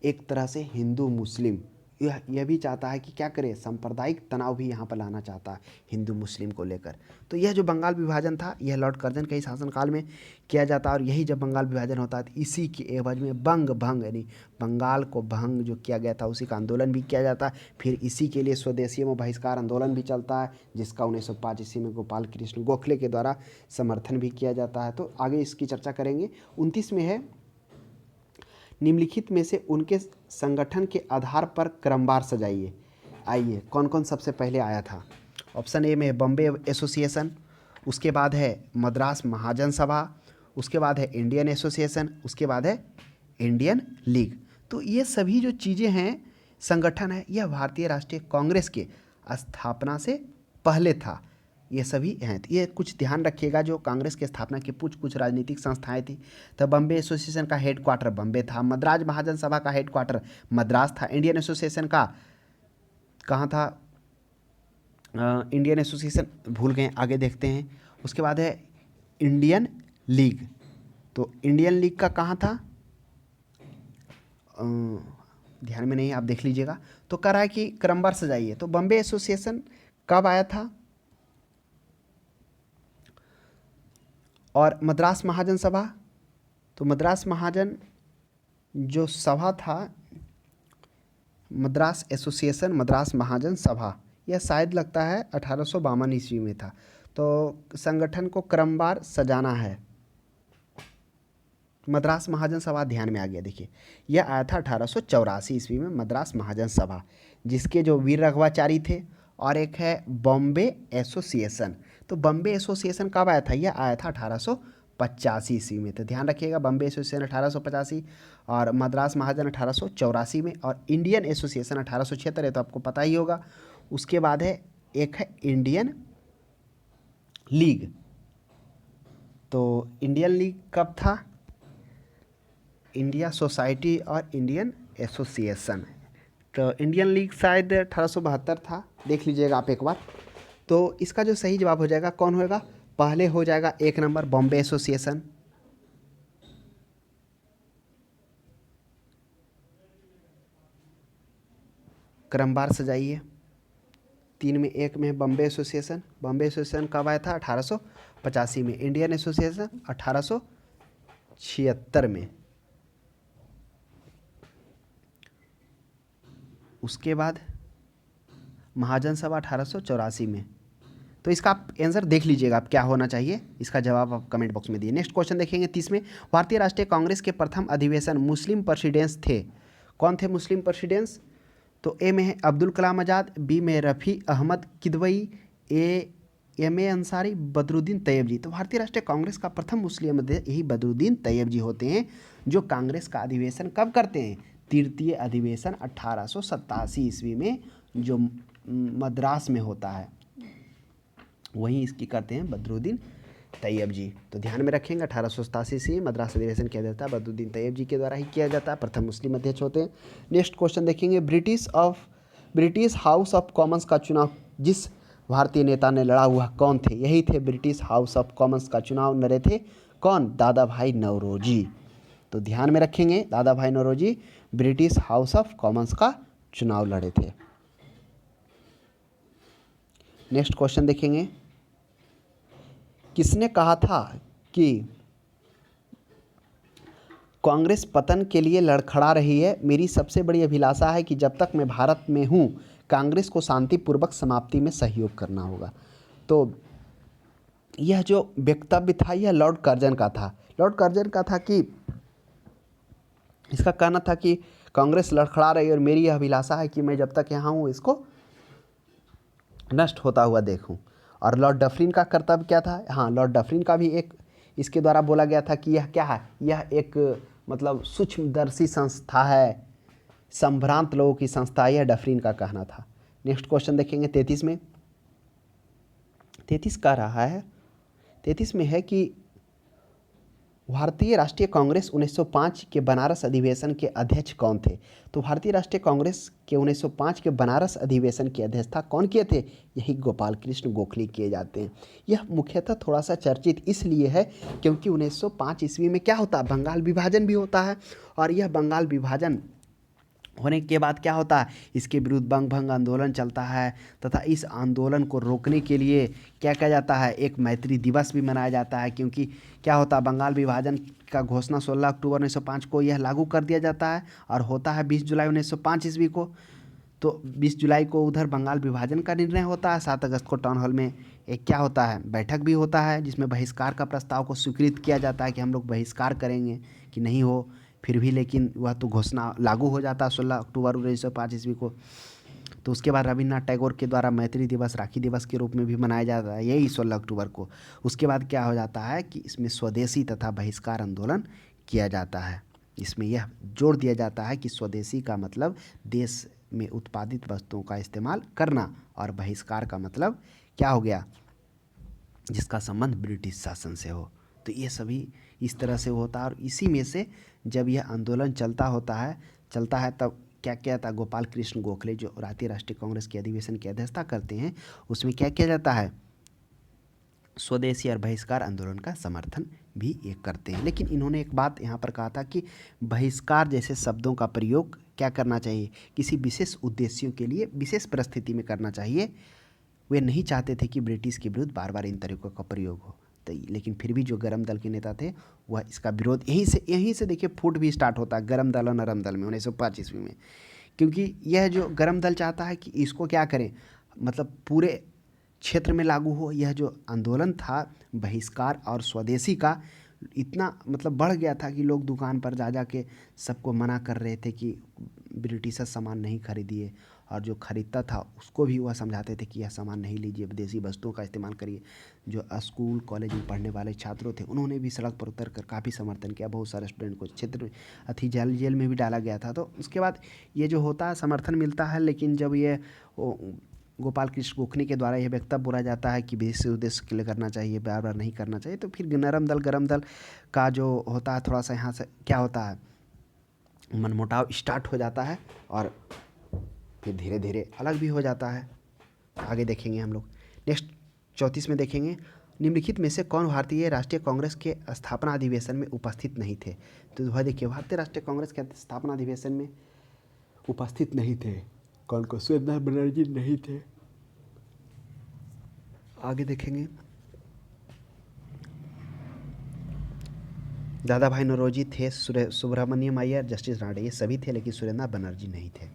S1: एक तरह से हिंदू मुस्लिम, यह भी चाहता है कि क्या करे, सांप्रदायिक तनाव भी यहाँ पर लाना चाहता है हिंदू मुस्लिम को लेकर। तो यह जो बंगाल विभाजन था यह लॉर्ड कर्जन के ही शासनकाल में किया जाता है। और यही जब बंगाल विभाजन होता है तो इसी के एवज में भंग यानी बंगाल को भंग जो किया गया था उसी का आंदोलन भी किया जाता है। फिर इसी के लिए स्वदेशी में बहिष्कार आंदोलन भी चलता है जिसका 1905 ईस्वी में गोपाल कृष्ण गोखले के द्वारा समर्थन भी किया जाता है। तो आगे इसकी चर्चा करेंगे। 29 में है निम्नलिखित में से उनके संगठन के आधार पर क्रमवार सजाइए। आइए कौन कौन सबसे पहले आया था। ऑप्शन ए में है बॉम्बे एसोसिएशन, उसके बाद है मद्रास महाजन सभा, उसके बाद है इंडियन एसोसिएशन, उसके बाद है इंडियन लीग। तो ये सभी जो चीज़ें हैं संगठन है यह भारतीय राष्ट्रीय कांग्रेस के स्थापना से पहले था, ये सभी हैं। तो ये कुछ ध्यान रखिएगा जो कांग्रेस की स्थापना की कुछ राजनीतिक संस्थाएं थी। तो बॉम्बे एसोसिएशन का हेड क्वार्टर बॉम्बे था, मद्रास महाजन सभा का हेड क्वार्टर मद्रास था, इंडियन एसोसिएशन का कहाँ था, इंडियन एसोसिएशन भूल गए, आगे देखते हैं। उसके बाद है इंडियन लीग, तो इंडियन लीग का कहाँ था ध्यान में नहीं, आप देख लीजिएगा। तो कह रहा है कि क्रमवार सजाइए। तो बॉम्बे एसोसिएशन कब आया था और मद्रास महाजन सभा, तो मद्रास महाजन जो सभा था मद्रास एसोसिएशन मद्रास महाजन सभा, यह शायद लगता है 1852 ईस्वी में था। तो संगठन को क्रमवार सजाना है। मद्रास महाजन सभा ध्यान में आ गया। देखिए यह आया था 1884 ईस्वी में मद्रास महाजन सभा, जिसके जो वीर रघवाचारी थे। और एक है बॉम्बे एसोसिएशन, तो बॉम्बे एसोसिएशन कब आया था, यह आया था 1885 ईस्वी में। तो ध्यान रखिएगा बॉम्बे एसोसिएशन 1885 और मद्रास महाजन 1884 में, और इंडियन एसोसिएशन 1876 है, तो आपको पता ही होगा। उसके बाद है एक है इंडियन लीग। तो इंडियन लीग कब था, इंडिया सोसाइटी और इंडियन एसोसिएशन। तो इंडियन लीग शायद 1872 था, देख लीजिएगा आप एक बार। तो इसका जो सही जवाब हो जाएगा कौन होएगा, पहले हो जाएगा 1 नंबर बॉम्बे एसोसिएशन, क्रमवार सजाइए। 3 में 1 में बॉम्बे एसोसिएशन, बॉम्बे एसोसिएशन कब आया था 1885 में, इंडियन एसोसिएशन 1976 में। उसके बाद महाजन सभा 1884 में। तो इसका आप आंसर देख लीजिएगा आप क्या होना चाहिए, इसका जवाब आप कमेंट बॉक्स में दिए। नेक्स्ट क्वेश्चन देखेंगे 30 में। भारतीय राष्ट्रीय कांग्रेस के प्रथम अधिवेशन मुस्लिम प्रेसिडेंट्स थे। कौन थे मुस्लिम प्रेसिडेंट्स? तो ए में है अब्दुल कलाम आज़ाद, बी में रफ़ी अहमद किदवई, एम ए अंसारी, बदरुद्दीन तैयब जी। तो भारतीय राष्ट्रीय कांग्रेस का प्रथम मुस्लिम अध्यक्ष यही बदरुद्दीन तैयब जी होते हैं, जो कांग्रेस का अधिवेशन कब करते हैं? तृतीय अधिवेशन 1887 ईस्वी में, जो मद्रास में होता है, वहीं इसकी करते हैं बदरुद्दीन तैयब जी। तो ध्यान में रखेंगे 1887 से मद्रास अधिवेशन किया जाता है, बदरुद्दीन तैयब जी के द्वारा ही किया जाता है, प्रथम मुस्लिम अध्यक्ष होते हैं। नेक्स्ट क्वेश्चन देखेंगे, ब्रिटिश हाउस ऑफ कॉमन्स का चुनाव जिस भारतीय नेता ने लड़ा हुआ कौन थे? यही थे ब्रिटिश हाउस ऑफ कॉमन्स का चुनाव लड़े थे कौन? दादा भाई नौरोजी। तो ध्यान में रखेंगे Dadabhai Naoroji British House of Commons का चुनाव लड़े थे। नेक्स्ट क्वेश्चन देखेंगे, किसने कहा था कि कांग्रेस पतन के लिए लड़खड़ा रही है? मेरी सबसे बड़ी अभिलाषा है कि जब तक मैं भारत में हूँ कांग्रेस को शांतिपूर्वक समाप्ति में सहयोग करना होगा। तो यह जो वक्तव्य था यह लॉर्ड कर्जन का था। लॉर्ड कर्जन का था कि इसका कहना था कि कांग्रेस लड़खड़ा रही है और मेरी यह अभिलाषा है कि मैं जब तक यहाँ हूँ इसको नष्ट होता हुआ देखूं। और लॉर्ड डफरिन का कर्तव्य क्या था? हाँ, लॉर्ड डफरिन का भी एक इसके द्वारा बोला गया था कि यह क्या है, यह एक मतलब सूक्ष्मदर्शी संस्था है, संभ्रांत लोगों की संस्था, यह डफरिन का कहना था। नेक्स्ट क्वेश्चन देखेंगे 33 में। 33 कह रहा है, 33 में है कि भारतीय राष्ट्रीय कांग्रेस 1905 के बनारस अधिवेशन के अध्यक्ष कौन थे? तो भारतीय राष्ट्रीय कांग्रेस के 1905 के बनारस अधिवेशन के अध्यक्षता कौन किए थे? यही गोपाल कृष्ण गोखले किए जाते हैं। यह मुख्यतः थोड़ा सा चर्चित इसलिए है क्योंकि 1905 ईस्वी में क्या होता है, बंगाल विभाजन भी होता है, और यह बंगाल विभाजन होने के बाद क्या होता है, इसके विरुद्ध बंग भंग आंदोलन चलता है, तथा इस आंदोलन को रोकने के लिए क्या किया जाता है, एक मैत्री दिवस भी मनाया जाता है। क्योंकि क्या होता है, बंगाल विभाजन का घोषणा 16 अक्टूबर 1905 को यह लागू कर दिया जाता है और होता है 20 जुलाई 1905 ईस्वी को। तो 20 जुलाई को उधर बंगाल विभाजन का निर्णय होता है। 7 अगस्त को टाउन हॉल में एक क्या होता है, बैठक भी होता है, जिसमें बहिष्कार का प्रस्ताव को स्वीकृत किया जाता है कि हम लोग बहिष्कार करेंगे कि नहीं हो, फिर भी लेकिन वह तो घोषणा लागू हो जाता है 16 अक्टूबर 1905 ईस्वी को। तो उसके बाद रविन्द्रनाथ टैगोर के द्वारा मैत्री दिवस राखी दिवस के रूप में भी मनाया जाता है, यही 16 अक्टूबर को। उसके बाद क्या हो जाता है कि इसमें स्वदेशी तथा बहिष्कार आंदोलन किया जाता है। इसमें यह जोड़ दिया जाता है कि स्वदेशी का मतलब देश में उत्पादित वस्तुओं का इस्तेमाल करना, और बहिष्कार का मतलब क्या हो गया, जिसका संबंध ब्रिटिश शासन से हो। तो ये सभी इस तरह से होता है। और इसी में से जब यह आंदोलन चलता है तब क्या किया था, गोपाल कृष्ण गोखले जो भारतीय राष्ट्रीय कांग्रेस के अधिवेशन की अध्यक्षता करते हैं, उसमें क्या किया जाता है, स्वदेशी और बहिष्कार आंदोलन का समर्थन भी ये करते हैं। लेकिन इन्होंने एक बात यहाँ पर कहा था कि बहिष्कार जैसे शब्दों का प्रयोग क्या करना चाहिए, किसी विशेष उद्देश्यों के लिए विशेष परिस्थिति में करना चाहिए। वे नहीं चाहते थे कि ब्रिटिश के विरुद्ध बार बार इन तरीकों का प्रयोग हो। तो लेकिन फिर भी जो गरम दल के नेता थे वह इसका विरोध यहीं से देखिए फूट भी स्टार्ट होता है, गरम दल और नरम दल में 1905 ईस्वी में। क्योंकि यह जो गरम दल चाहता है कि इसको क्या करें, मतलब पूरे क्षेत्र में लागू हो। यह जो आंदोलन था बहिष्कार और स्वदेशी का, इतना मतलब बढ़ गया था कि लोग दुकान पर जा के सबको मना कर रहे थे कि ब्रिटिश सामान नहीं खरीदिए, और जो खरीदता था उसको भी वह समझाते थे कि यह सामान नहीं लीजिए, विदेशी वस्तुओं का इस्तेमाल करिए। जो स्कूल कॉलेज में पढ़ने वाले छात्रों थे उन्होंने भी सड़क पर उतर कर काफ़ी समर्थन किया। बहुत सारे स्टूडेंट को क्षेत्र में जेल में भी डाला गया था। तो उसके बाद ये जो होता है समर्थन मिलता है। लेकिन जब ये गोपाल कृष्ण गोखले के द्वारा यह वक्तव्य बोला जाता है कि विदेशी उद्देश्य के लिए करना चाहिए, बार बार नहीं करना चाहिए, तो फिर नरम दल गरम दल का जो होता है थोड़ा सा यहाँ से क्या होता है, मनमुटाव स्टार्ट हो जाता है और फिर धीरे धीरे अलग भी हो जाता है। आगे देखेंगे हम लोग। नेक्स्ट 34 में देखेंगे, निम्नलिखित में से कौन भारतीय राष्ट्रीय कांग्रेस के स्थापना अधिवेशन में उपस्थित नहीं थे? तो वह देखिए, भारतीय राष्ट्रीय कांग्रेस के स्थापना अधिवेशन में उपस्थित नहीं थे। कौन को? सुरेंद्र बनर्जी नहीं थे। आगे देखेंगे, दादा भाई नौरोजी थे, सुब्रमण्यम अय्यर, जस्टिस राणे, ये सभी थे, लेकिन सुरेंद्र बनर्जी नहीं थे,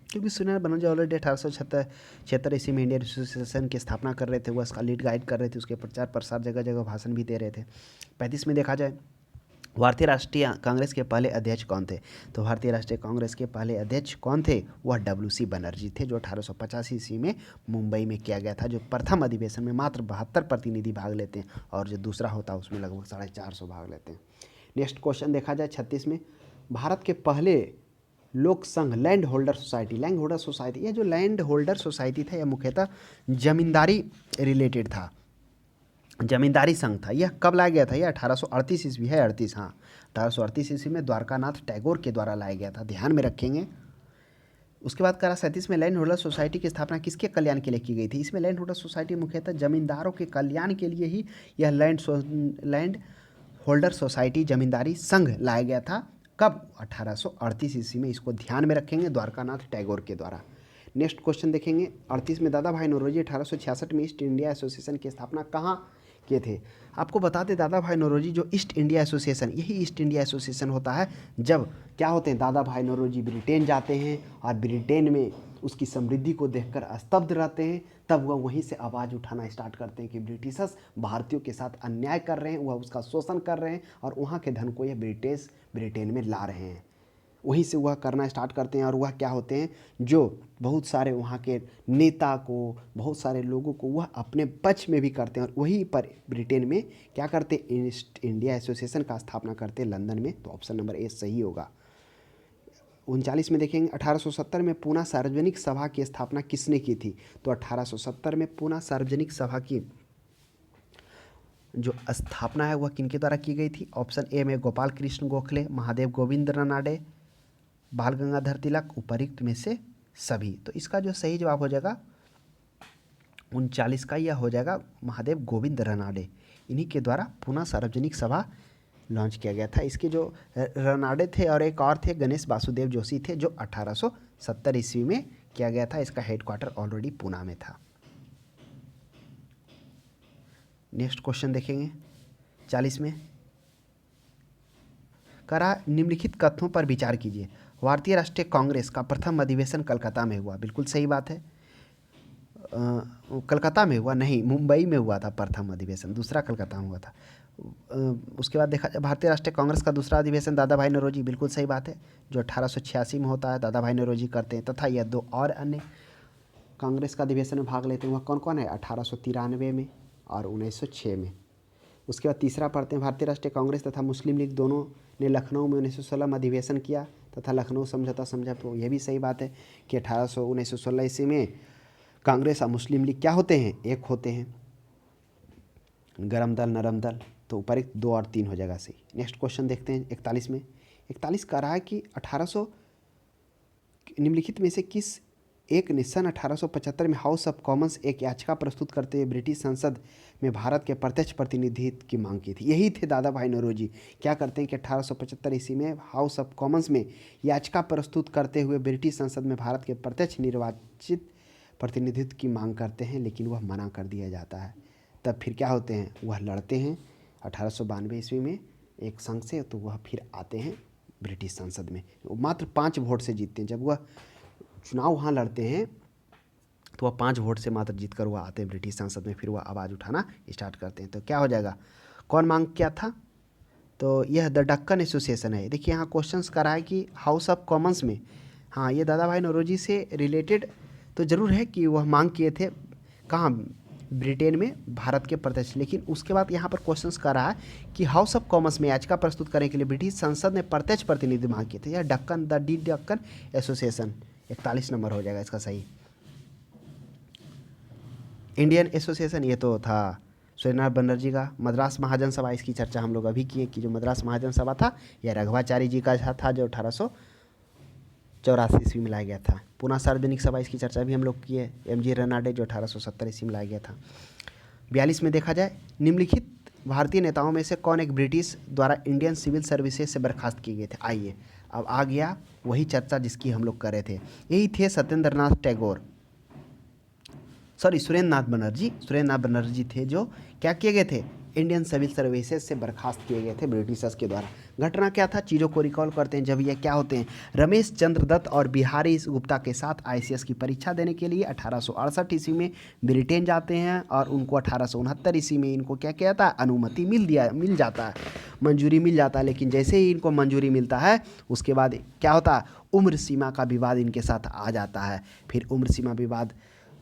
S1: क्योंकि सुरेंद्र बनर्जी ऑलरेडी 1876 ईस्वी में इंडियन एसोसिएशन की स्थापना कर रहे थे, वह उसका लीड गाइड कर रहे थे, उसके प्रचार प्रसार जगह जगह भाषण भी दे रहे थे। 35 में देखा जाए, भारतीय राष्ट्रीय कांग्रेस के पहले अध्यक्ष कौन थे? तो भारतीय राष्ट्रीय कांग्रेस के पहले अध्यक्ष कौन थे? वह डब्ल्यू.सी. बनर्जी थे, जो 1885 ईस्वी में मुंबई में किया गया था, जो प्रथम अधिवेशन में मात्र 72 प्रतिनिधि भाग लेते हैं और जो दूसरा होता है उसमें लगभग 450 भाग लेते हैं। नेक्स्ट क्वेश्चन देखा जाए 36 में, भारत के पहले लोक संघ land holder society, land holder society, यह जो लैंड होल्डर सोसाइटी था यह मुख्यतः जमींदारी रिलेटेड था, जमींदारी संघ था। यह कब लाया गया था? यह 1838 ईस्वी है, 38, हाँ 1838 ईस्वी में द्वारकानाथ टैगोर के द्वारा लाया गया था, ध्यान में रखेंगे। उसके बाद करा 37 में, लैंड होल्डर सोसाइटी की स्थापना किसके कल्याण के लिए की गई थी? इसमें लैंड होल्डर सोसाइटी मुख्यतः जमींदारों के कल्याण के लिए ही यह लैंड होल्डर सोसाइटी जमींदारी संघ लाया गया था। कब? 1838 ईस्वी में, इसको ध्यान में रखेंगे, द्वारकानाथ टैगोर के द्वारा। नेक्स्ट क्वेश्चन देखेंगे 38 में, दादा भाई नौरोजी 1866 में ईस्ट इंडिया एसोसिएशन की स्थापना कहाँ किए थे? आपको बता दें, दादा भाई नौरोजी जो ईस्ट इंडिया एसोसिएशन, यही ईस्ट इंडिया एसोसिएशन होता है जब क्या होते हैं, दादा भाई नौरोजी ब्रिटेन जाते हैं और ब्रिटेन में उसकी समृद्धि को देखकर स्तब्ध रहते हैं, तब वह वहीं से आवाज़ उठाना स्टार्ट करते हैं कि ब्रिटिशर्स भारतीयों के साथ अन्याय कर रहे हैं, वह उसका शोषण कर रहे हैं और वहाँ के धन को यह ब्रिटिश ब्रिटेन में ला रहे हैं। वहीं से वह करना स्टार्ट करते हैं और वह क्या होते हैं, जो बहुत सारे वहाँ के नेता को, बहुत सारे लोगों को वह अपने पक्ष में भी करते हैं और वहीं पर ब्रिटेन में क्या करते हैं, ईस्ट इंडिया एसोसिएशन का स्थापना करते हैं लंदन में। तो ऑप्शन नंबर ए सही होगा। 39 में देखेंगे, 1870 में पूना सार्वजनिक सभा की स्थापना किसने की थी? तो 1870 में पूना सार्वजनिक सभा की जो स्थापना है वह किनके द्वारा की गई थी? ऑप्शन ए में गोपाल कृष्ण गोखले, महादेव गोविंद रानाडे, बाल गंगाधर तिलक, उपरोक्त में से सभी। तो इसका जो सही जवाब हो जाएगा 39 का, यह हो जाएगा महादेव गोविंद रानाडे, इन्हीं के द्वारा पूना सार्वजनिक सभा लॉन्च किया गया था। इसके जो रानाडे थे और एक और थे गणेश वासुदेव जोशी थे, जो 1870 ईस्वी में किया गया था। इसका हेडक्वार्टर ऑलरेडी पूना में था। नेक्स्ट क्वेश्चन देखेंगे 40 में, करा निम्नलिखित कथनों पर विचार कीजिए। भारतीय राष्ट्रीय कांग्रेस का प्रथम अधिवेशन कलकत्ता में हुआ, बिल्कुल सही बात है। कलकत्ता में हुआ नहीं, मुंबई में हुआ था प्रथम अधिवेशन, दूसरा कलकत्ता में हुआ था। उसके बाद देखा जाए, भारतीय राष्ट्रीय कांग्रेस का दूसरा अधिवेशन दादा भाई नौरोजी, बिल्कुल सही बात है, जो 1886 में होता है, दादा भाई नौरोजी करते हैं। तथा यह दो और अन्य कांग्रेस का अधिवेशन में भाग लेते हैं, वह कौन कौन है? 1893 में और 1906 में। उसके बाद तीसरा पढ़ते हैं, भारतीय राष्ट्रीय कांग्रेस तथा मुस्लिम लीग दोनों ने लखनऊ में 1916 में अधिवेशन किया तथा लखनऊ समझौता समझा। तो यह भी सही बात है कि 1916 ईस्वी में कांग्रेस और मुस्लिम लीग क्या होते हैं? एक होते हैं, गरम दल नरम दल। तो उपरोक्त 2 और 3 हो जाएगा सही। नेक्स्ट क्वेश्चन देखते हैं 41 में। 41 कह रहा है कि 1800 निम्नलिखित में से किस एक ने सन 1875 में हाउस ऑफ कॉमन्स एक याचिका प्रस्तुत करते हुए ब्रिटिश संसद में भारत के प्रत्यक्ष प्रतिनिधित्व की मांग की थी? यही थे दादा भाई नौरोजी। क्या करते हैं कि 1875 ईस्वी में हाउस ऑफ कॉमन्स में याचिका प्रस्तुत करते हुए ब्रिटिश संसद में भारत के प्रत्यक्ष निर्वाचित प्रतिनिधित्व की मांग करते हैं, लेकिन वह मना कर दिया जाता है। तब फिर क्या होते हैं, वह लड़ते हैं 1892 ईस्वी में एक संघ से, तो वह फिर आते हैं ब्रिटिश संसद में, मात्र 5 वोट से जीतते हैं। जब वह चुनाव वहाँ लड़ते हैं तो वह 5 वोट से मात्र जीत कर वह आते हैं ब्रिटिश संसद में, फिर वह आवाज़ उठाना स्टार्ट करते हैं। तो क्या हो जाएगा, कौन मांग किया था? तो यह द डक्कन एसोसिएशन है। देखिए यहाँ क्वेश्चंस कर रहा है कि हाउस ऑफ कॉमन्स में, हाँ ये दादा भाई नौरोजी से रिलेटेड तो ज़रूर है कि वह मांग किए थे, कहाँ? ब्रिटेन में भारत के प्रत्यक्ष। लेकिन उसके बाद यहाँ पर क्वेश्चंस कर रहा है कि हाउस ऑफ कॉमन्स में याचिका प्रस्तुत करने के लिए ब्रिटिश संसद ने प्रत्यक्ष प्रतिनिधि मांग किए थे। यह Deccan the D Deccan association, 41 number हो जाएगा इसका सही। इंडियन एसोसिएशन ये तो था सुरेंद्र बनर्जी का। मद्रास महाजन सभा, इसकी चर्चा हम लोग अभी किए कि जो मद्रास महाजन सभा था यह रघुवाचारी जी का था, जो 1884 ईस्वी में लाया गया था। पूना सार्वजनिक सभा, इसकी चर्चा भी हम लोग किए, एम.जी. रानाडे, जो 1870 ईस्वी में लाया गया था। 42 में देखा जाए, निम्नलिखित भारतीय नेताओं में से कौन एक ब्रिटिश द्वारा इंडियन सिविल सर्विसेज से बर्खास्त किए गए थे? आइए अब आ गया वही चर्चा जिसकी हम लोग कर रहे थे। यही थे सत्येंद्रनाथ टैगोर, सुरेंद्र नाथ बनर्जी थे, जो क्या किए गए थे? इंडियन सिविल सर्विसेज से बर्खास्त किए गए थे ब्रिटिशर्स के द्वारा। घटना क्या था, चीज़ों को रिकॉल करते हैं। जब ये क्या होते हैं, रमेश चंद्र दत्त और बिहारी गुप्ता के साथ आईसीएस की परीक्षा देने के लिए 1868 ईस्वी में ब्रिटेन जाते हैं और उनको 1869 ईस्वी में इनको क्या किया था, अनुमति मिल जाता है, मंजूरी मिल जाता है। लेकिन जैसे ही इनको मंजूरी मिलता है उसके बाद क्या होता है, उम्र सीमा का विवाद इनके साथ आ जाता है। फिर उम्र सीमा विवाद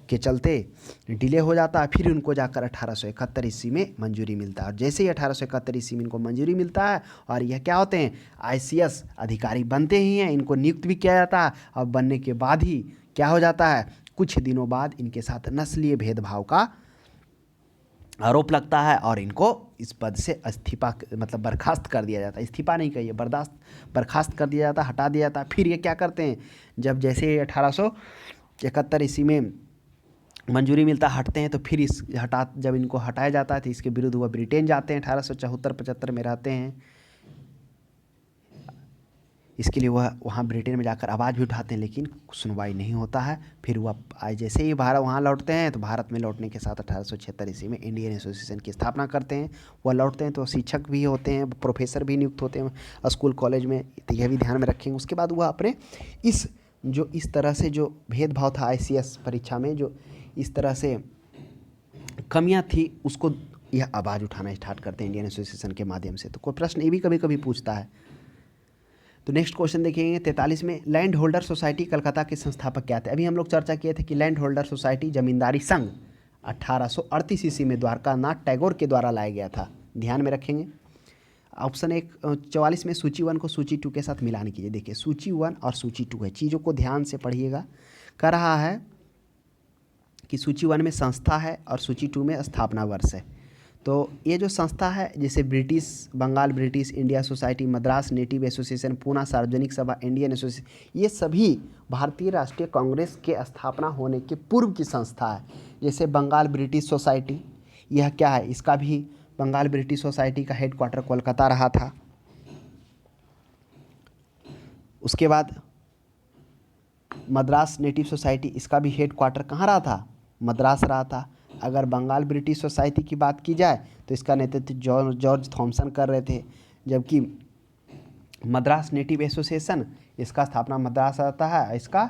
S1: के चलते डिले हो जाता है। फिर उनको जाकर 1871 ईस्वी में मंजूरी मिलता है। और जैसे ही 1871 ईस्वी में इनको मंजूरी मिलता है और यह क्या होते हैं, आईसीएस अधिकारी बनते ही हैं, इनको नियुक्त भी किया जाता है। और बनने के बाद ही क्या हो जाता है, कुछ दिनों बाद इनके साथ नस्लीय भेदभाव का आरोप लगता है और इनको इस पद से इस्तीफा मतलब बर्खास्त कर दिया जाता है। इस्तीफा नहीं कहिए, बर्खास्त कर दिया जाता है, हटा दिया जाता है। फिर ये क्या करते हैं, जब जैसे 1871 ईस्वी में मंजूरी मिलता हटते हैं, तो फिर जब इनको हटाया जाता है तो इसके विरुद्ध वह ब्रिटेन जाते हैं। 1874-75 में रहते हैं। इसके लिए वह वहाँ ब्रिटेन में जाकर आवाज़ भी उठाते हैं, लेकिन सुनवाई नहीं होता है। फिर वह जैसे ही भारत वहाँ लौटते हैं तो भारत में लौटने के साथ 1876 ईस्वी में इंडियन एसोसिएशन की स्थापना करते हैं। वह लौटते हैं तो शिक्षक भी होते हैं, प्रोफेसर भी नियुक्त होते हैं स्कूल कॉलेज में, तो यह भी ध्यान में रखेंगे। उसके बाद वह अपने इस तरह से जो भेदभाव था आईसीएस परीक्षा में, जो इस तरह से कमियां थी, उसको यह आवाज़ उठाना स्टार्ट करते हैं इंडियन एसोसिएशन के माध्यम से। तो कोई प्रश्न ये भी कभी कभी पूछता है। तो नेक्स्ट क्वेश्चन देखेंगे 43 में, लैंड होल्डर सोसाइटी कलकत्ता के संस्थापक क्या थे। अभी हम लोग चर्चा किए थे कि लैंड होल्डर सोसाइटी जमींदारी संघ 1838 ईस्वी में द्वारकानाथ टैगोर के द्वारा लाया गया था। ध्यान में रखेंगे। ऑप्शन 44 में सूची 1 को सूची 2 के साथ मिलान कीजिए। देखिए सूची 1 और सूची 2 है, चीज़ों को ध्यान से पढ़िएगा। कह रहा है कि सूची 1 में संस्था है और सूची 2 में स्थापना वर्ष है। तो ये जो संस्था है, जैसे British Bengal British India Society, Madras Native Association, Poona Sarvajanik Sabha, Indian association, ये सभी भारतीय राष्ट्रीय कांग्रेस के स्थापना होने के पूर्व की संस्था है। जैसे बंगाल ब्रिटिश सोसाइटी, यह क्या है, इसका भी बंगाल ब्रिटिश सोसाइटी का हेडक्वार्टर कोलकाता रहा था। उसके बाद मद्रास नेटिव सोसाइटी, इसका भी हेडक्वार्टर कहाँ रहा था, मद्रास रहा था। अगर बंगाल ब्रिटिश सोसाइटी की बात की जाए तो इसका नेतृत्व जॉर्ज थॉमसन कर रहे थे, जबकि मद्रास नेटिव एसोसिएशन, इसका स्थापना मद्रास रहता है, इसका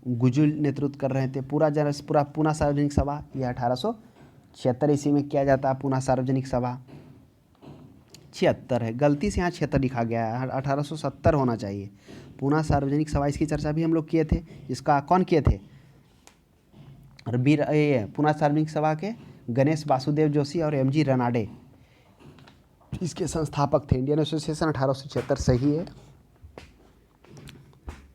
S1: गुजुल नेतृत्व कर रहे थे। पूरा पूना सार्वजनिक सभा, यह 1876 ईस्वी में किया जाता है। पूना सार्वजनिक सभा 76 है, गलती से यहाँ 76 लिखा गया है, 1870 होना चाहिए। पूना सार्वजनिक सभा, इसकी चर्चा भी हम लोग किए थे। इसका कौन किए थे, पूना सार्वजनिक सभा के गणेश वासुदेव जोशी और एमजी रनाडे इसके संस्थापक थे। इंडियन एसोसिएशन 1876 सही है,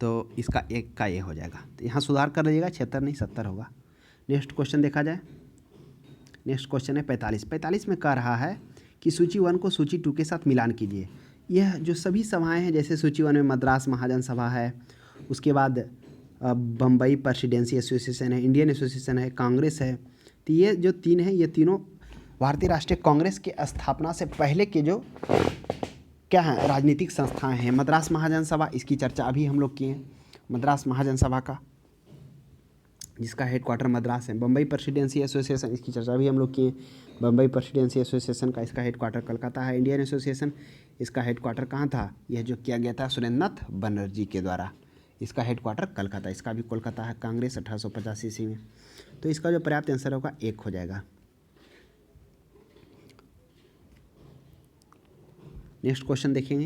S1: तो इसका एक का ये हो जाएगा। तो यहाँ सुधार कर लीजिएगा, 76 नहीं 70 होगा। नेक्स्ट क्वेश्चन देखा जाए। नेक्स्ट क्वेश्चन है 45 में कह रहा है कि सूची 1 को सूची 2 के साथ मिलान कीजिए। यह जो सभी सभाएं हैं, जैसे सूची 1 में मद्रास महाजन सभा है, उसके बाद बम्बई प्रेसिडेंसी एसोसिएशन है, इंडियन एसोसिएशन है, कांग्रेस है। तो ये जो 3 हैं, ये तीनों भारतीय राष्ट्रीय कांग्रेस के स्थापना से पहले के जो क्या हैं राजनीतिक संस्थाएं हैं। मद्रास महाजन सभा, इसकी चर्चा अभी हम लोग किए। मद्रास महाजन सभा का, जिसका हेडक्वार्टर मद्रास है। बम्बई प्रेसिडेंसी एसोसिएशन, इसकी चर्चा भी हम लोग किए। बम्बई प्रेसिडेंसी एसोसिएशन का इसका हेडक्वार्टर कलकत्ता है। इंडियन एसोसिएशन, इसका हेडक्वार्टर कहाँ था, यह जो किया गया था सुरेंद्रनाथ बनर्जी के द्वारा, इसका हेडक्वार्टर कलकत्ता, इसका भी कोलकाता है। कांग्रेस 1885 ईस्वी में। तो इसका जो पर्याप्त आंसर होगा 1 हो जाएगा। नेक्स्ट क्वेश्चन देखेंगे।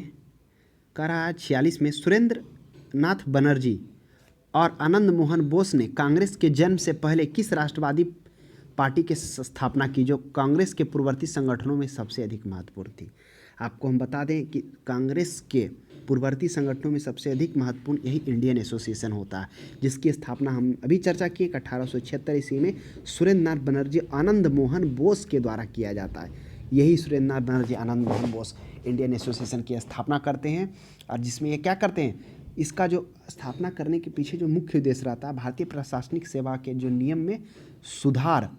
S1: कह रहा है 46 में, सुरेंद्र नाथ बनर्जी और आनंद मोहन बोस ने कांग्रेस के जन्म से पहले किस राष्ट्रवादी पार्टी की स्थापना की, जो कांग्रेस के पूर्ववर्ती संगठनों में सबसे अधिक महत्वपूर्ण थी। आपको हम बता दें कि कांग्रेस के पूर्ववर्ती संगठनों में सबसे अधिक महत्वपूर्ण यही इंडियन एसोसिएशन होता है, जिसकी स्थापना हम अभी चर्चा की 1876 ईस्वी में सुरेंद्रनाथ बनर्जी आनंद मोहन बोस के द्वारा किया जाता है। यही सुरेंद्रनाथ बनर्जी आनंद मोहन बोस इंडियन एसोसिएशन की स्थापना करते हैं। और जिसमें ये क्या करते हैं, इसका जो स्थापना करने के पीछे जो मुख्य उद्देश्य रहता है, भारतीय प्रशासनिक सेवा के जो नियम में सुधार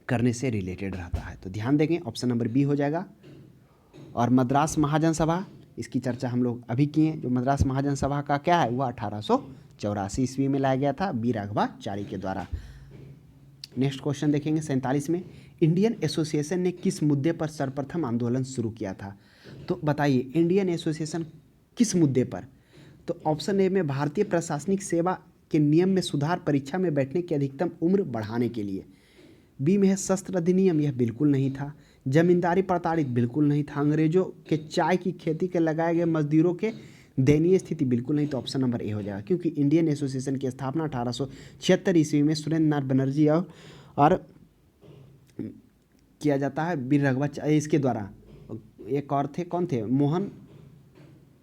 S1: करने से रिलेटेड रहता है। तो ध्यान देंगे, ऑप्शन नंबर बी हो जाएगा। और मद्रास महाजन सभा, इसकी चर्चा हम लोग अभी किए। जो मद्रास महाजन सभा का क्या है, वह 1884 ईस्वी में लाया गया था बी राघवाचारी के द्वारा। नेक्स्ट क्वेश्चन देखेंगे 47 में, इंडियन एसोसिएशन ने किस मुद्दे पर सर्वप्रथम आंदोलन शुरू किया था? तो बताइए इंडियन एसोसिएशन किस मुद्दे पर? तो ऑप्शन ए में भारतीय प्रशासनिक सेवा के नियम में सुधार, परीक्षा में बैठने की अधिकतम उम्र बढ़ाने के लिए। बी में है शस्त्र अधिनियम, यह बिल्कुल नहीं था। जमींदारी प्रताड़ित, बिल्कुल नहीं था। अंग्रेजों के चाय की खेती के लगाए गए मजदूरों के दयनीय स्थिति, बिल्कुल नहीं। तो ऑप्शन नंबर ए हो जाएगा, क्योंकि इंडियन एसोसिएशन की स्थापना 1876 ईस्वी में सुरेंद्र नाथ बनर्जी और किया जाता है वीर रघुवंश इसके द्वारा, एक और थे, कौन थे, मोहन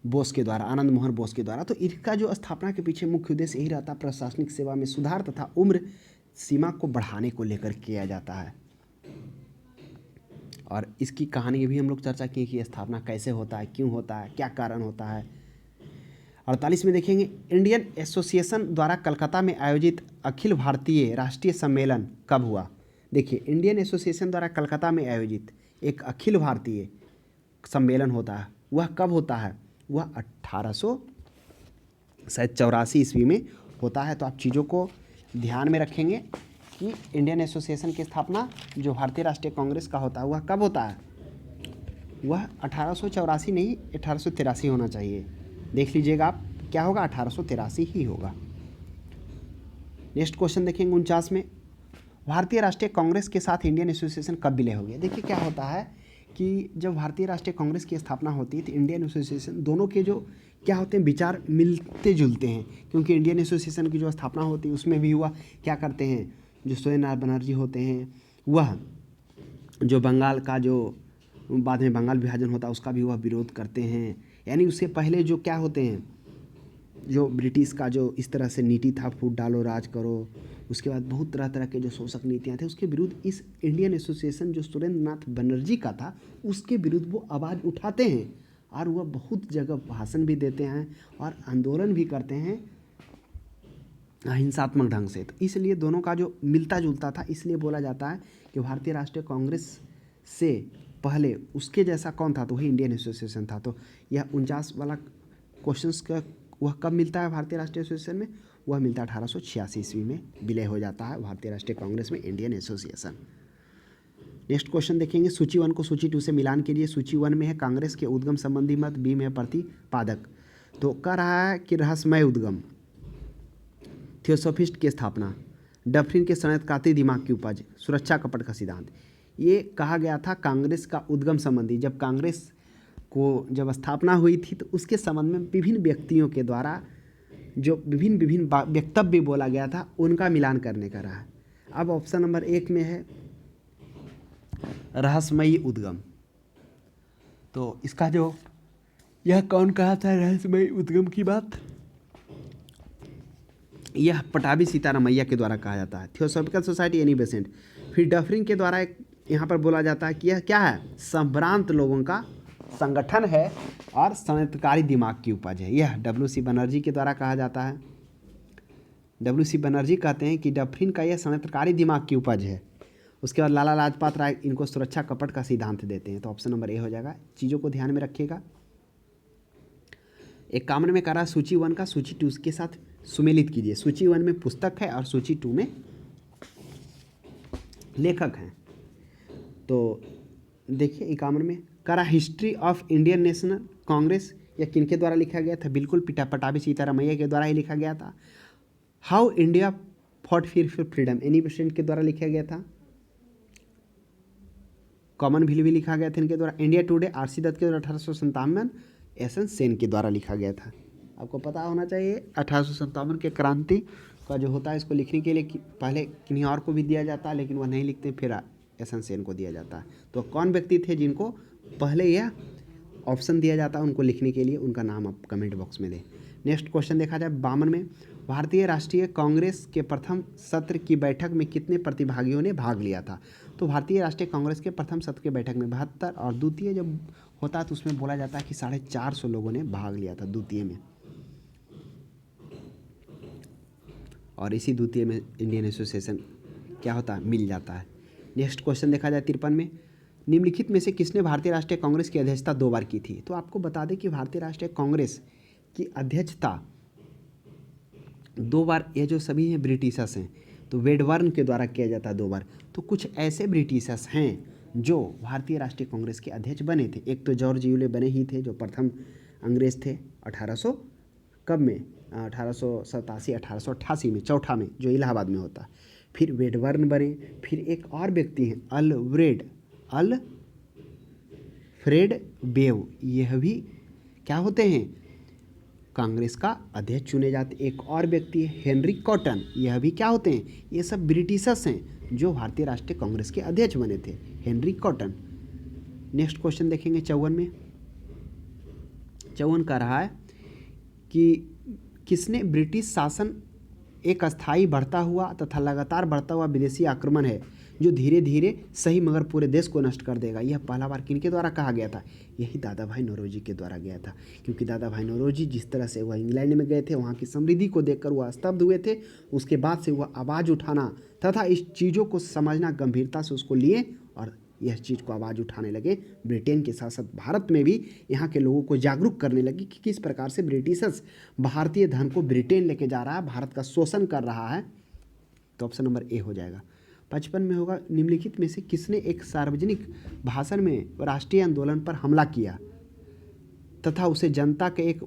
S1: बोस के द्वारा, आनंद मोहन बोस के द्वारा। तो इनका जो स्थापना के पीछे मुख्य उद्देश्य यही रहता है, प्रशासनिक सेवा में सुधार तथा उम्र सीमा को बढ़ाने को लेकर किया जाता है। और इसकी कहानी भी हम लोग चर्चा की कि स्थापना कैसे होता है, क्यों होता है, क्या कारण होता है। 48 में देखेंगे, इंडियन एसोसिएशन द्वारा कलकत्ता में आयोजित अखिल भारतीय राष्ट्रीय सम्मेलन कब हुआ? देखिए इंडियन एसोसिएशन द्वारा कलकत्ता में आयोजित एक अखिल भारतीय सम्मेलन होता है, वह कब होता है? वह 1884 ईस्वी में होता है। तो आप चीज़ों को ध्यान में रखेंगे कि इंडियन एसोसिएशन की स्थापना जो भारतीय राष्ट्रीय कांग्रेस का होता है वह कब होता है? वह 1884 नहीं, 1883 होना चाहिए। देख लीजिएगा आप, क्या होगा, 1883 ही होगा। नेक्स्ट क्वेश्चन देखेंगे 49 में, भारतीय राष्ट्रीय कांग्रेस के साथ इंडियन एसोसिएशन कब विलय हो गया? देखिए क्या होता है कि जब भारतीय राष्ट्रीय कांग्रेस की स्थापना होती है तो इंडियन एसोसिएशन, दोनों के जो क्या होते हैं विचार मिलते जुलते हैं, क्योंकि इंडियन एसोसिएशन की जो स्थापना होती है उसमें भी हुआ क्या करते हैं, जो सुरेंद्र नाथ बनर्जी होते हैं वह जो बंगाल का जो बाद में बंगाल विभाजन होता है उसका भी वह विरोध करते हैं। यानी उससे पहले जो क्या होते हैं, जो ब्रिटिश का जो इस तरह से नीति था, फूट डालो राज करो, उसके बाद बहुत तरह तरह के जो शोषक नीतियाँ थे उसके विरुद्ध इस इंडियन एसोसिएशन जो सुरेंद्र नाथ बनर्जी का था उसके विरुद्ध वो आवाज़ उठाते हैं और वह बहुत जगह भाषण भी देते हैं और आंदोलन भी करते हैं अहिंसात्मक ढंग से। तो इसलिए दोनों का जो मिलता जुलता था, इसलिए बोला जाता है कि भारतीय राष्ट्रीय कांग्रेस से पहले उसके जैसा कौन था, तो वही इंडियन एसोसिएशन था। तो यह 49 वाला क्वेश्चंस का वह कब मिलता है भारतीय राष्ट्रीय एसोसिएशन में? वह मिलता है 1886 ईस्वी में विलय हो जाता है भारतीय राष्ट्रीय कांग्रेस में इंडियन एसोसिएशन। नेक्स्ट क्वेश्चन देखेंगे, सूची 1 को सूची 2 से मिलान के लिए। सूची 1 में है कांग्रेस के उद्गम संबंधी मत, बी में है प्रतिपादक। तो कह रहा है कि रहस्यमय उद्गम, थियोसोफिस्ट की स्थापना, डफरिन के षड्यंत्रकारी दिमाग की उपज, सुरक्षा कपट का सिद्धांत। ये कहा गया था कांग्रेस का उद्गम संबंधी, जब कांग्रेस को जब स्थापना हुई थी तो उसके संबंध में विभिन्न व्यक्तियों के द्वारा जो विभिन्न वक्तव्य बोला गया था उनका मिलान करने का रहा है। अब ऑप्शन नंबर 1 में है रहस्यमयी उद्गम। तो इसका जो यह कौन कहा था रहस्यमयी उद्गम की बात? यह पटाभी सीतारामैया के द्वारा कहा जाता है, थियोसॉफिकल सोसाइटी एनी बेसेंट। फिर डफरिन के द्वारा एक यहाँ पर बोला जाता है कि यह क्या है, संभ्रांत लोगों का संगठन है और षड्यंत्रकारी दिमाग की उपज है। यह डब्ल्यू.सी. बनर्जी के द्वारा कहा जाता है। डब्ल्यू.सी. बनर्जी कहते हैं कि डफरिन का यह षड्यंत्रकारी दिमाग की उपज है। उसके बाद लाला लाजपत राय इनको सुरक्षा कपट का सिद्धांत देते हैं। तो ऑप्शन नंबर ए हो जाएगा। चीज़ों को ध्यान में रखिएगा। एक कामन में करा सूची 1 का सूची 2 के साथ सुमेलित कीजिए। सूची 1 में पुस्तक है और सूची 2 में लेखक हैं। तो देखिए इकामन में करा history of Indian national Congress, यह किनके द्वारा लिखा गया था? बिल्कुल पटाभी सीतारामैया के द्वारा ही लिखा गया था। How India fought for freedom, Annie Besant के द्वारा लिखा गया था। कॉमन भी लिखा गया था इनके द्वारा। India today RC. दत्त के द्वारा 1857, एस.एन. सेन के द्वारा लिखा गया था। आपको पता होना चाहिए 1857 के क्रांति का जो होता है इसको लिखने के लिए पहले किन्हीं और को भी दिया जाता है, लेकिन वह नहीं लिखते, फिर एस.एन. सेन को दिया जाता है। तो कौन व्यक्ति थे जिनको पहले यह ऑप्शन दिया जाता है उनको लिखने के लिए, उनका नाम आप कमेंट बॉक्स में दें। नेक्स्ट क्वेश्चन देखा जाए 52 में, भारतीय राष्ट्रीय कांग्रेस के प्रथम सत्र की बैठक में कितने प्रतिभागियों ने भाग लिया था? तो भारतीय राष्ट्रीय कांग्रेस के प्रथम सत्र की बैठक में 72 और द्वितीय जब होता है तो उसमें बोला जाता है कि 450 लोगों ने भाग लिया था द्वितीय में। और इसी द्वितीय में इंडियन एसोसिएशन क्या होता है, मिल जाता है। नेक्स्ट क्वेश्चन देखा जाए 53 में, निम्नलिखित में से किसने भारतीय राष्ट्रीय कांग्रेस की अध्यक्षता 2 बार की थी? तो आपको बता दें कि भारतीय राष्ट्रीय कांग्रेस की अध्यक्षता 2 बार, ये जो सभी हैं ब्रिटिशर्स हैं, तो वेडवर्न के द्वारा किया जाता है 2 बार। तो कुछ ऐसे ब्रिटिशर्स हैं जो भारतीय राष्ट्रीय कांग्रेस के अध्यक्ष बने थे। एक तो जॉर्ज यूले बने ही थे जो प्रथम अंग्रेज थे 1800 कब में 1887 1888 में चौथा में जो इलाहाबाद में होता। फिर वेडवर्न बने। फिर एक और व्यक्ति हैं अल्फ्रेड बेव, यह भी क्या होते हैं कांग्रेस का अध्यक्ष चुने जाते। एक और व्यक्ति है हेनरी कॉटन, यह भी क्या होते हैं, ये सब ब्रिटिशर्स हैं जो भारतीय राष्ट्रीय कांग्रेस के अध्यक्ष बने थे, हेनरी कॉटन। नेक्स्ट क्वेश्चन देखेंगे 54 में। 54 कह रहा है कि किसने ब्रिटिश शासन एक अस्थायी बढ़ता हुआ तथा लगातार बढ़ता हुआ विदेशी आक्रमण है जो धीरे धीरे सही मगर पूरे देश को नष्ट कर देगा, यह पहला बार किनके द्वारा कहा गया था? यही दादा भाई नौरोजी के द्वारा गया था। क्योंकि दादा भाई नौरोजी जिस तरह से वह इंग्लैंड में गए थे, वहाँ की समृद्धि को देखकर वह स्तब्ध हुए थे। उसके बाद से वह आवाज़ उठाना तथा इस चीज़ों को समझना, गंभीरता से उसको लिए और यह चीज़ को आवाज़ उठाने लगे। ब्रिटेन के साथ साथ भारत में भी यहाँ के लोगों को जागरूक करने लगी कि किस प्रकार से ब्रिटिशर्स भारतीय धन को ब्रिटेन लेके जा रहा है, भारत का शोषण कर रहा है। तो ऑप्शन नंबर ए हो जाएगा। 55 में होगा निम्नलिखित में से किसने एक सार्वजनिक भाषण में राष्ट्रीय आंदोलन पर हमला किया तथा उसे जनता के एक